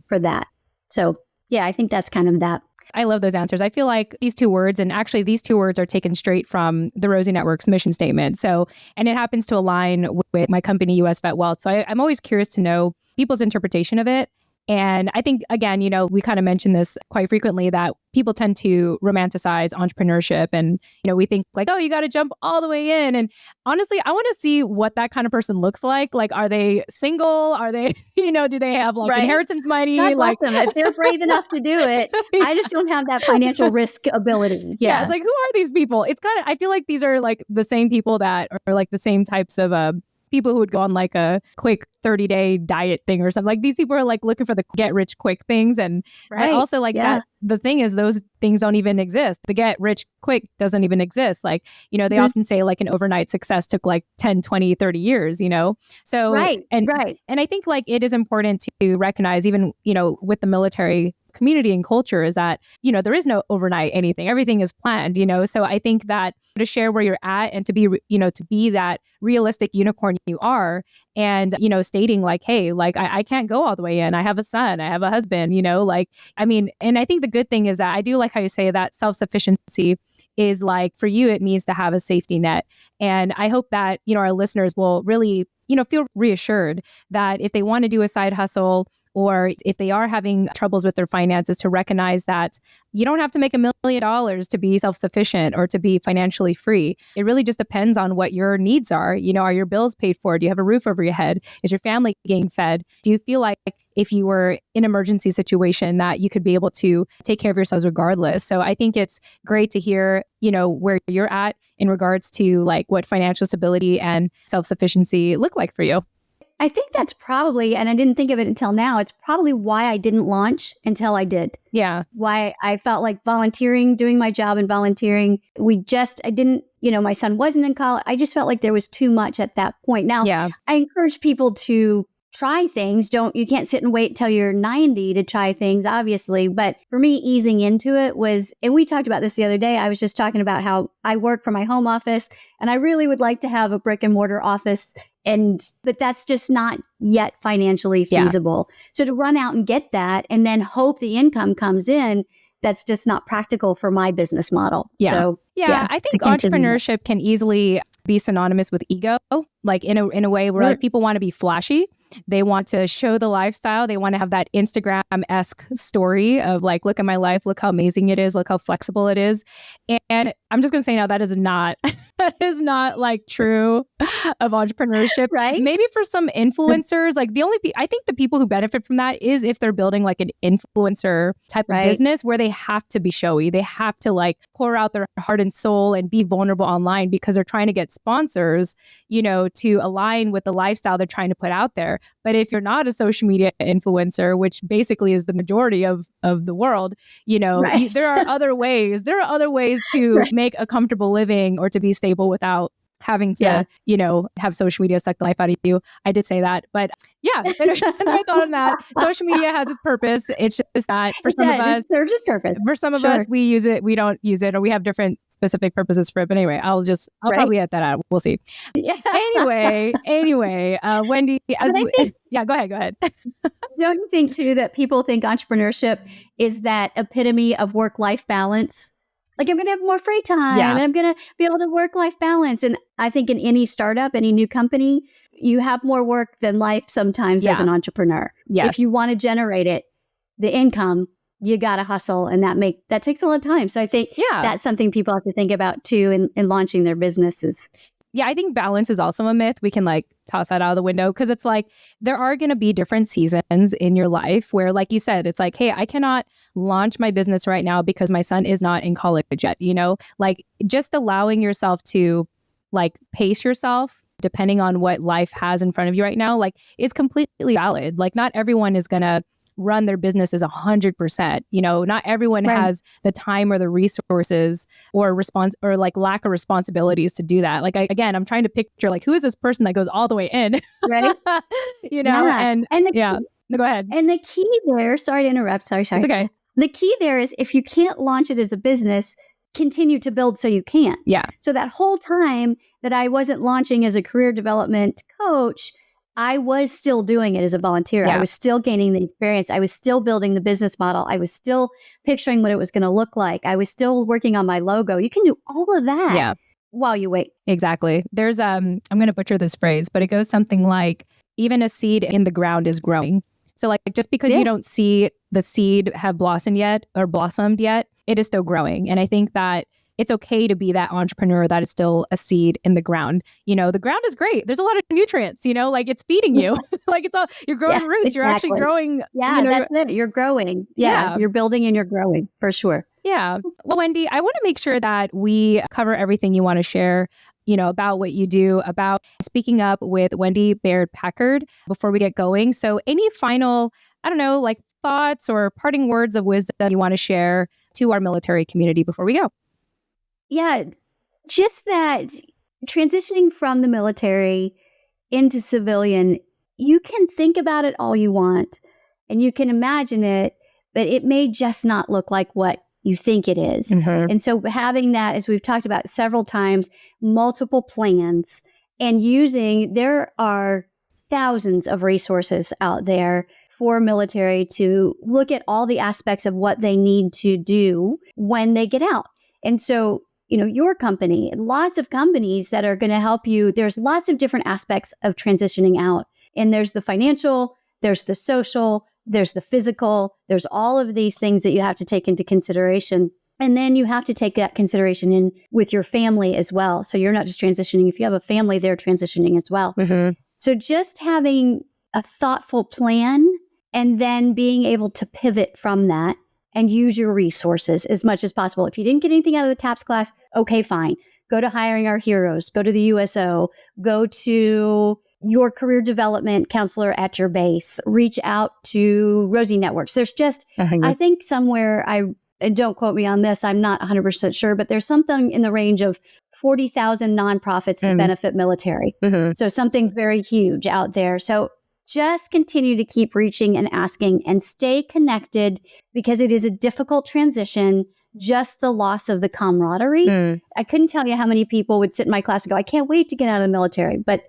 for that. So I think that's kind of that. I love those answers. I feel like these 2 words, and actually these 2 words are taken straight from the Rosie Network's mission statement. So, and it happens to align with my company, US Vet Wealth. So I'm always curious to know people's interpretation of it. And I think, again, we kind of mention this quite frequently, that people tend to romanticize entrepreneurship. And, we think like, oh, you got to jump all the way in. And honestly, I want to see what that kind of person looks like. Like, are they single? Are they, do they have inheritance money? God bless them. If they're brave enough to do it, I just don't have that financial risk ability. Yeah. It's like, who are these people? It's kind of, I feel like these are like the same people that are like the same types of people who would go on like a quick 30-day diet thing or something. Like these people are like looking for the get rich quick things. And also like that, the thing is those things don't even exist. The get rich quick doesn't even exist. Like, they often say like an overnight success took like 10, 20, 30 years, So, and I think like it is important to recognize even, with the military community and culture is that, there is no overnight anything. Everything is planned, So I think that to share where you're at and to be that realistic unicorn you are, and, stating like, hey, like I can't go all the way in. I have a son, I have a husband, and I think the good thing is that I do like how you say that self-sufficiency is like, for you, it means to have a safety net. And I hope that, our listeners will really, feel reassured that if they want to do a side hustle, or if they are having troubles with their finances, to recognize that you don't have to make $1 million to be self-sufficient or to be financially free. It really just depends on what your needs are. Are your bills paid for? Do you have a roof over your head? Is your family getting fed? Do you feel like if you were in an emergency situation that you could be able to take care of yourselves regardless? So I think it's great to hear, where you're at in regards to like what financial stability and self-sufficiency look like for you. I think that's probably, and I didn't think of it until now, it's probably why I didn't launch until I did. Yeah. Why I felt like volunteering, doing my job and volunteering. I didn't, my son wasn't in college. I just felt like there was too much at that point. Now, I encourage people to try things. You can't sit and wait till you're 90 to try things, obviously. But for me, easing into it was, and we talked about this the other day. I was just talking about how I work from my home office and I really would like to have a brick and mortar office. But that's just not yet financially feasible. Yeah. So to run out and get that and then hope the income comes in, that's just not practical for my business model. Yeah. So I think entrepreneurship can easily be synonymous with ego, like in a way where like people want to be flashy. They want to show the lifestyle. They want to have that Instagram-esque story of like, look at my life, look how amazing it is, look how flexible it is. And I'm just going to say now that is not like true of entrepreneurship. Right? Maybe for some influencers, like I think the people who benefit from that is if they're building like an influencer type of business where they have to be showy. They have to like pour out their heart and soul and be vulnerable online because they're trying to get sponsors, to align with the lifestyle they're trying to put out there. But if you're not a social media influencer, which basically is the majority of the world, there are other ways. There are other ways to make a comfortable living or to be stable without having to, have social media suck the life out of you. I did say that, but that's my thought on that. Social media has its purpose. It's just that for some of us, it serves its purpose. For some of us, we use it, we don't use it, or we have different specific purposes for it. But anyway, I'll probably edit that out. We'll see. Yeah. Anyway, Wendy, go ahead. Don't you think too that people think entrepreneurship is that epitome of work-life balance? Like I'm going to have more free time and I'm going to be able to work-life balance. And I think in any startup, any new company, you have more work than life sometimes as an entrepreneur. Yes. If you want to generate it, the income, you got to hustle. And that takes a lot of time. So I think that's something people have to think about too in launching their businesses. Yeah, I think balance is also a myth. We can like toss that out of the window because it's like there are going to be different seasons in your life where, like you said, it's like, hey, I cannot launch my business right now because my son is not in college yet, like just allowing yourself to like pace yourself depending on what life has in front of you right now, like is completely valid. Like not everyone is going to run their businesses 100%. Not everyone has the time or the resources or like lack of responsibilities to do that. Like I'm trying to picture like, who is this person that goes all the way in? Right. No, go ahead. And the key there, sorry to interrupt. Sorry. It's okay. The key there is if you can't launch it as a business, continue to build so you can. Yeah. So that whole time that I wasn't launching as a career development coach, I was still doing it as a volunteer. Yeah. I was still gaining the experience. I was still building the business model. I was still picturing what it was going to look like. I was still working on my logo. You can do all of that while you wait. Exactly. There's, I'm going to butcher this phrase, but it goes something like, even a seed in the ground is growing. So like, just because you don't see the seed have blossomed yet, it is still growing. And I think that it's okay to be that entrepreneur that is still a seed in the ground. The ground is great. There's a lot of nutrients, like it's feeding you. Like it's all, you're growing roots. Exactly. You're actually growing. Yeah, that's it. You're growing. Yeah, you're building and you're growing for sure. Yeah. Well, Wendy, I want to make sure that we cover everything you want to share, about what you do, about speaking up with Wendy Baird Packard before we get going. So any final, like thoughts or parting words of wisdom you want to share to our military community before we go? Yeah, just that transitioning from the military into civilian, you can think about it all you want and you can imagine it, but it may just not look like what you think it is. Mm-hmm. And so having that, as we've talked about several times, multiple plans and there are thousands of resources out there for military to look at all the aspects of what they need to do when they get out. And so your company, lots of companies that are going to help you. There's lots of different aspects of transitioning out. And there's the financial, there's the social, there's the physical, there's all of these things that you have to take into consideration. And then you have to take that consideration in with your family as well. So you're not just transitioning. If you have a family, they're transitioning as well. Mm-hmm. So just having a thoughtful plan and then being able to pivot from that and use your resources as much as possible. If you didn't get anything out of the TAPS class, okay, fine. Go to Hiring Our Heroes, go to the USO, go to your career development counselor at your base, reach out to Rosie networks. There's just, I think somewhere, and don't quote me on this, I'm not 100% sure, but there's something in the range of 40,000 nonprofits that benefit military. Mm-hmm. So something very huge out there. So just continue to keep reaching and asking and stay connected because it is a difficult transition. Just the loss of the camaraderie. I couldn't tell you how many people would sit in my class and go, I can't wait to get out of the military. But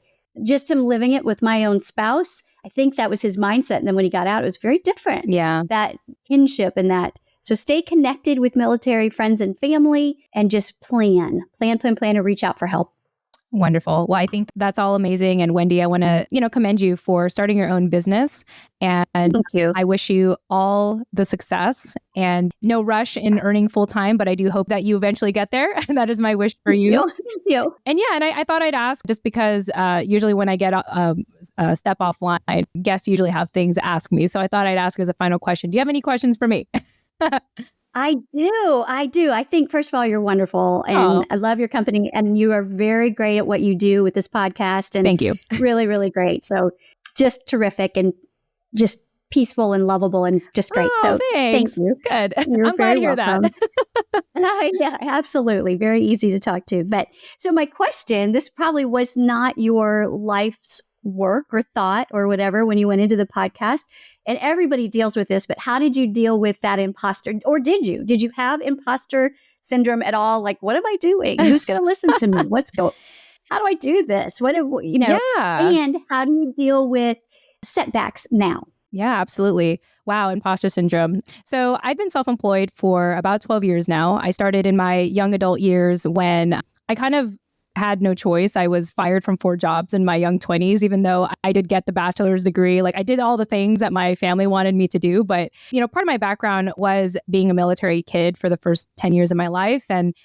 just him living it with my own spouse, I think that was his mindset. And then when he got out, it was very different. Yeah. That kinship and that. So stay connected with military friends and family and just plan, and reach out for help. Wonderful. Well, I think that's all amazing. And Wendy, I want to, commend you for starting your own business. And thank you. I wish you all the success and no rush in earning full time, but I do hope that you eventually get there. And that is my wish for you. Thank you. And yeah, and I thought I'd ask just because usually when I get a step offline, guests usually have things to ask me. So I thought I'd ask as a final question. Do you have any questions for me? I do. I think, first of all, you're wonderful and I love your company and you are very great at what you do with this podcast. And thank you. Really, really great. So just terrific and just peaceful and lovable and just great. So thanks. Thank you. Good. You're I'm glad to hear welcome. that. Yeah, absolutely. Very easy to talk to. But so my question, this probably was not your life's work or thought or whatever when you went into the podcast. And everybody deals with this, but how did you deal with that imposter? Or did you? Did you have imposter syndrome at all? Like, what am I doing? Who's going to listen to me? How do I do this? Yeah. And how do you deal with setbacks now? Yeah, absolutely. Wow, imposter syndrome. So I've been self-employed for about 12 years now. I started in my young adult years when I kind of had no choice. I was fired from 4 jobs in my young 20s, even though I did get the bachelor's degree. Like I did all the things that my family wanted me to do. But, part of my background was being a military kid for the first 10 years of my life and,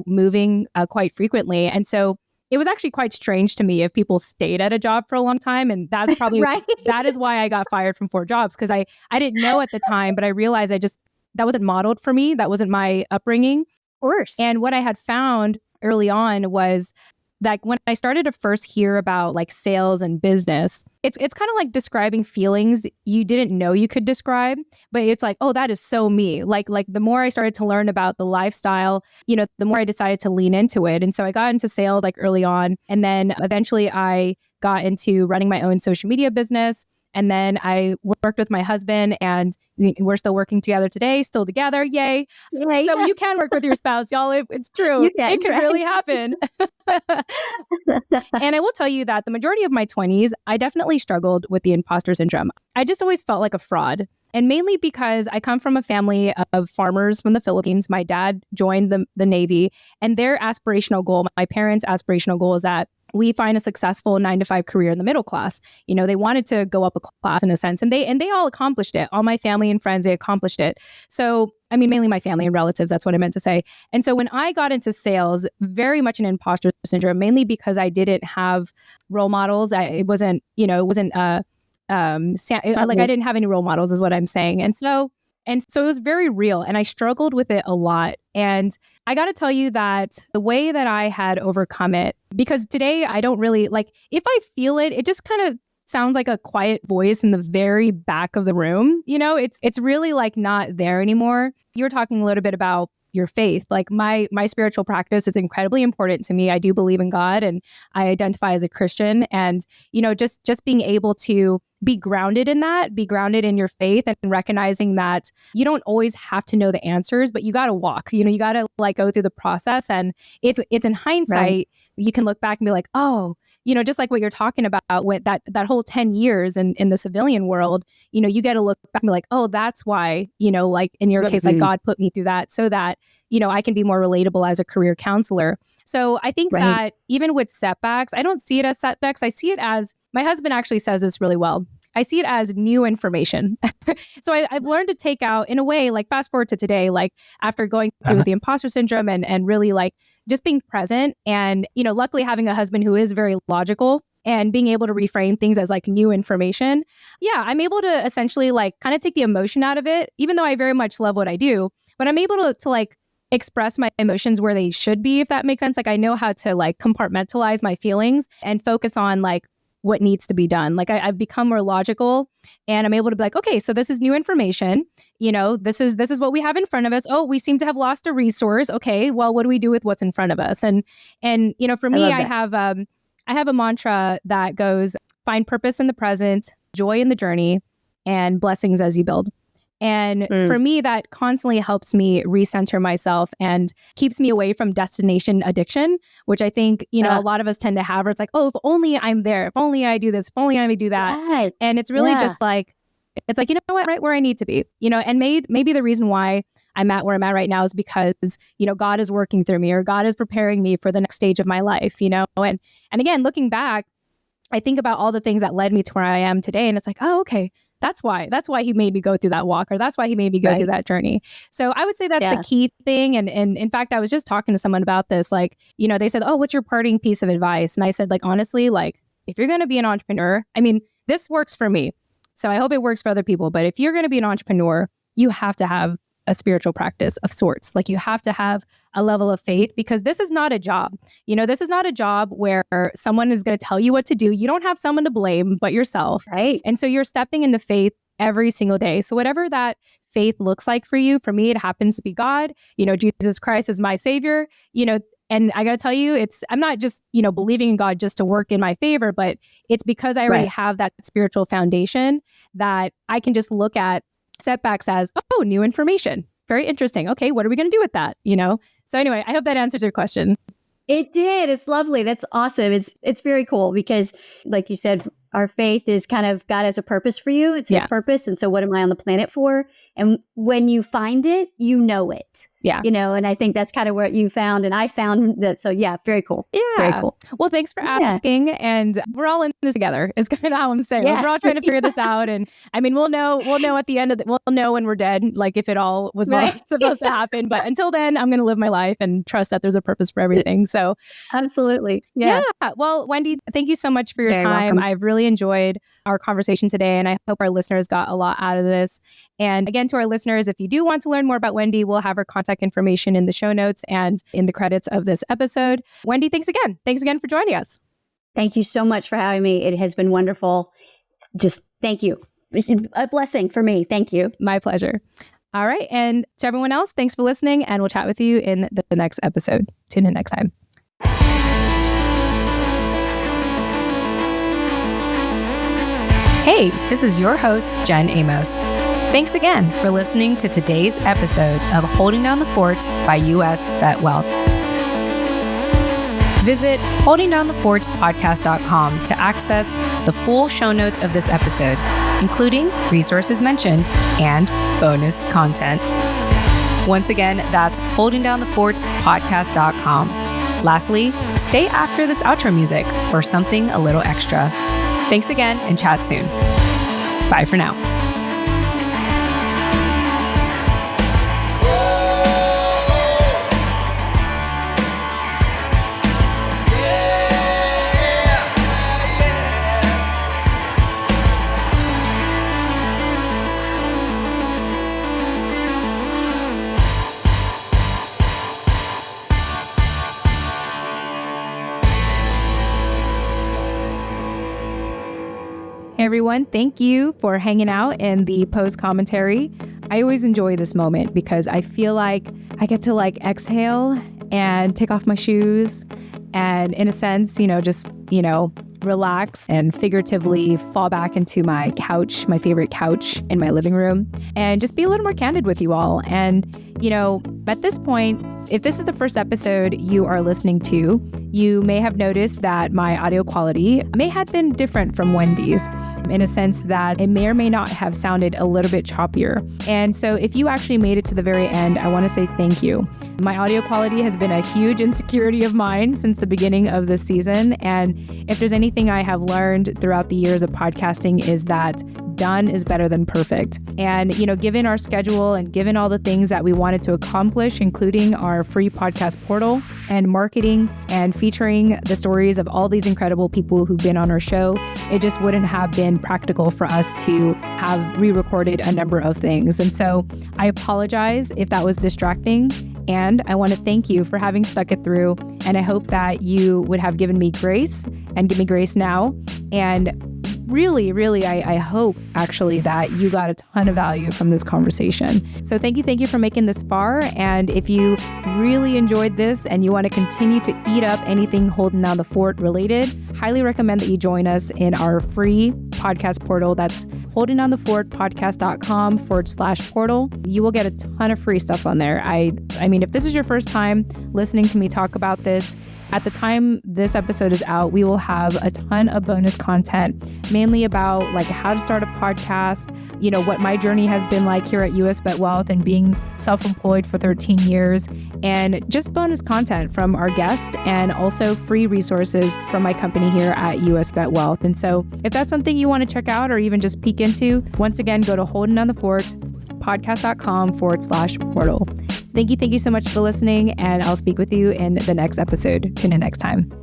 moving quite frequently. And so it was actually quite strange to me if people stayed at a job for a long time. And that's probably, right. That is why I got fired from 4 jobs. Because I didn't know at the time, but I realized that wasn't modeled for me. That wasn't my upbringing. Of course. And what I had found early on was that when I started to first hear about like sales and business, it's kind of like describing feelings you didn't know you could describe, but it's like, oh, that is so me. Like the more I started to learn about the lifestyle, the more I decided to lean into it. And so I got into sales like early on. And then eventually I got into running my own social media business. And then I worked with my husband and we're still working together today, still together. Yay. Yay. So you can work with your spouse, y'all. It's true. It can really happen. And I will tell you that the majority of my 20s, I definitely struggled with the imposter syndrome. I just always felt like a fraud. And mainly because I come from a family of farmers from the Philippines. My dad joined the Navy and their aspirational goal, my parents' aspirational goal is that we find a successful 9-to-5 career in the middle class. They wanted to go up a class in a sense, and they all accomplished it. All my family and friends, they accomplished it. So, mainly my family and relatives, that's what I meant to say. And so when I got into sales, very much an imposter syndrome, mainly because I didn't have role models. I didn't have any role models is what I'm saying. And so it was very real and I struggled with it a lot. And I got to tell you that the way that I had overcome it, because today I don't really if I feel it, it just kind of sounds like a quiet voice in the very back of the room. It's really not there anymore. You were talking a little bit about your faith. Like my spiritual practice is incredibly important to me. I do believe in God and I identify as a Christian. And, just being able to be grounded in that, be grounded in your faith and recognizing that you don't always have to know the answers, but you got to walk, you got to go through the process. And it's in hindsight, right. You can look back and be like, oh, just like what you're talking about with that whole 10 years in the civilian world, you get to look back and be like, oh, that's why, in your case, God put me through that so that, I can be more relatable as a career counselor. So I think that even with setbacks, I don't see it as setbacks. I see it as, my husband actually says this really well. I see it as new information. So I've learned to take out, in a way, fast forward to today, after going through with the imposter syndrome and really just being present and, luckily having a husband who is very logical and being able to reframe things as new information. Yeah, I'm able to essentially kind of take the emotion out of it, even though I very much love what I do, but I'm able to express my emotions where they should be, if that makes sense. I know how to compartmentalize my feelings and focus on what needs to be done. I've become more logical and I'm able to be okay, so this is new information. This is what we have in front of us. Oh, we seem to have lost a resource. Okay, well, what do we do with what's in front of us? And for me, I have a mantra that goes, find purpose in the present, joy in the journey and blessings as you build. And for me, that constantly helps me recenter myself and keeps me away from destination addiction, which I think, a lot of us tend to have, where it's like, oh, if only I'm there, if only I do this, if only I do that. Right. And it's really just like, it's like, you know what, right where I need to be, and maybe the reason why I'm at where I'm at right now is because, God is working through me, or God is preparing me for the next stage of my life, and again, looking back, I think about all the things that led me to where I am today. And it's like, oh, okay, that's why he made me go through that walk, or that's why he made me go through that journey. So I would say that's the key thing. And in fact, I was just talking to someone about this, like, they said, oh, what's your parting piece of advice? And I said, like, honestly, like, if you're going to be an entrepreneur, I mean, this works for me, so I hope it works for other people. But if you're going to be an entrepreneur, you have to have a spiritual practice of sorts. Like, you have to have a level of faith, because this is not a job. This is not a job where someone is going to tell you what to do. You don't have someone to blame but yourself. Right. And so you're stepping into faith every single day. So whatever that faith looks like for you, for me, it happens to be God. Jesus Christ is my savior, and I got to tell you, I'm not just, believing in God just to work in my favor, but it's because I already have that spiritual foundation that I can just look at setbacks as, oh, new information. Very interesting. Okay, what are we going to do with that? So anyway, I hope that answers your question. It did. It's lovely. That's awesome. It's very cool because, like you said, our faith is kind of God has a purpose for you. It's his purpose. And so what am I on the planet for? And when you find it, you know it. Yeah. And I think that's kind of what you found. And I found that. So yeah, very cool. Yeah. Very cool. Well, thanks for asking. And we're all in this together is kind of how I'm saying. We're all trying to figure this out. And I mean, we'll know at the end of we'll know when we're dead, like if it all was supposed to happen. But until then, I'm going to live my life and trust that there's a purpose for everything. So absolutely. Yeah. Well, Wendy, thank you so much for your time. Welcome. I've really enjoyed our conversation today, and I hope our listeners got a lot out of this. And again, to our listeners, if you do want to learn more about Wendy, we'll have her contact information in the show notes and in the credits of this episode. Wendy, thanks again. Thanks again for joining us. Thank you so much for having me. It has been wonderful. Just thank you. It's a blessing for me. Thank you. My pleasure. All right. And to everyone else, thanks for listening, and we'll chat with you in the next episode. Tune in next time. Hey, this is your host, Jen Amos. Thanks again for listening to today's episode of Holding Down the Fort by US Vet Wealth. Visit holdingdownthefortpodcast.com to access the full show notes of this episode, including resources mentioned and bonus content. Once again, that's holdingdownthefortpodcast.com. Lastly, stay after this outro music for something a little extra. Thanks again, and chat soon. Bye for now. Hey everyone, thank you for hanging out in the post commentary. I always enjoy this moment because I feel like I get to exhale and take off my shoes and in a sense, just, relax and figuratively fall back into my couch, my favorite couch in my living room, and just be a little more candid with you all. And, at this point, if this is the first episode you are listening to, you may have noticed that my audio quality may have been different from Wendy's in a sense that it may or may not have sounded a little bit choppier. And so if you actually made it to the very end, I want to say thank you. My audio quality has been a huge insecurity of mine since the beginning of this season. And if there's anything I have learned throughout the years of podcasting is that done is better than perfect. And, given our schedule and given all the things that we wanted to accomplish, including our free podcast portal and marketing and featuring the stories of all these incredible people who've been on our show, it just wouldn't have been practical for us to have re-recorded a number of things. And so I apologize if that was distracting. And I want to thank you for having stuck it through. And I hope that you would have given me grace and give me grace now. And really, I hope actually that you got a ton of value from this conversation. So thank you for making this far. And if you really enjoyed this and you want to continue to eat up anything Holding Down the Fort related, highly recommend that you join us in our free podcast portal. That's holdingdownthefortpodcast.com/portal. You will get a ton of free stuff on there. I mean, if this is your first time listening to me talk about this, at the time this episode is out, we will have a ton of bonus content, mainly about like how to start a podcast, what my journey has been like here at US Vet Wealth and being self-employed for 13 years, and just bonus content from our guest and also free resources from my company here at US Vet Wealth. And so if that's something you want to check out or even just peek into, once again, go to holdingdownthefortpodcast.com/portal. Thank you so much for listening, and I'll speak with you in the next episode. Tune in next time.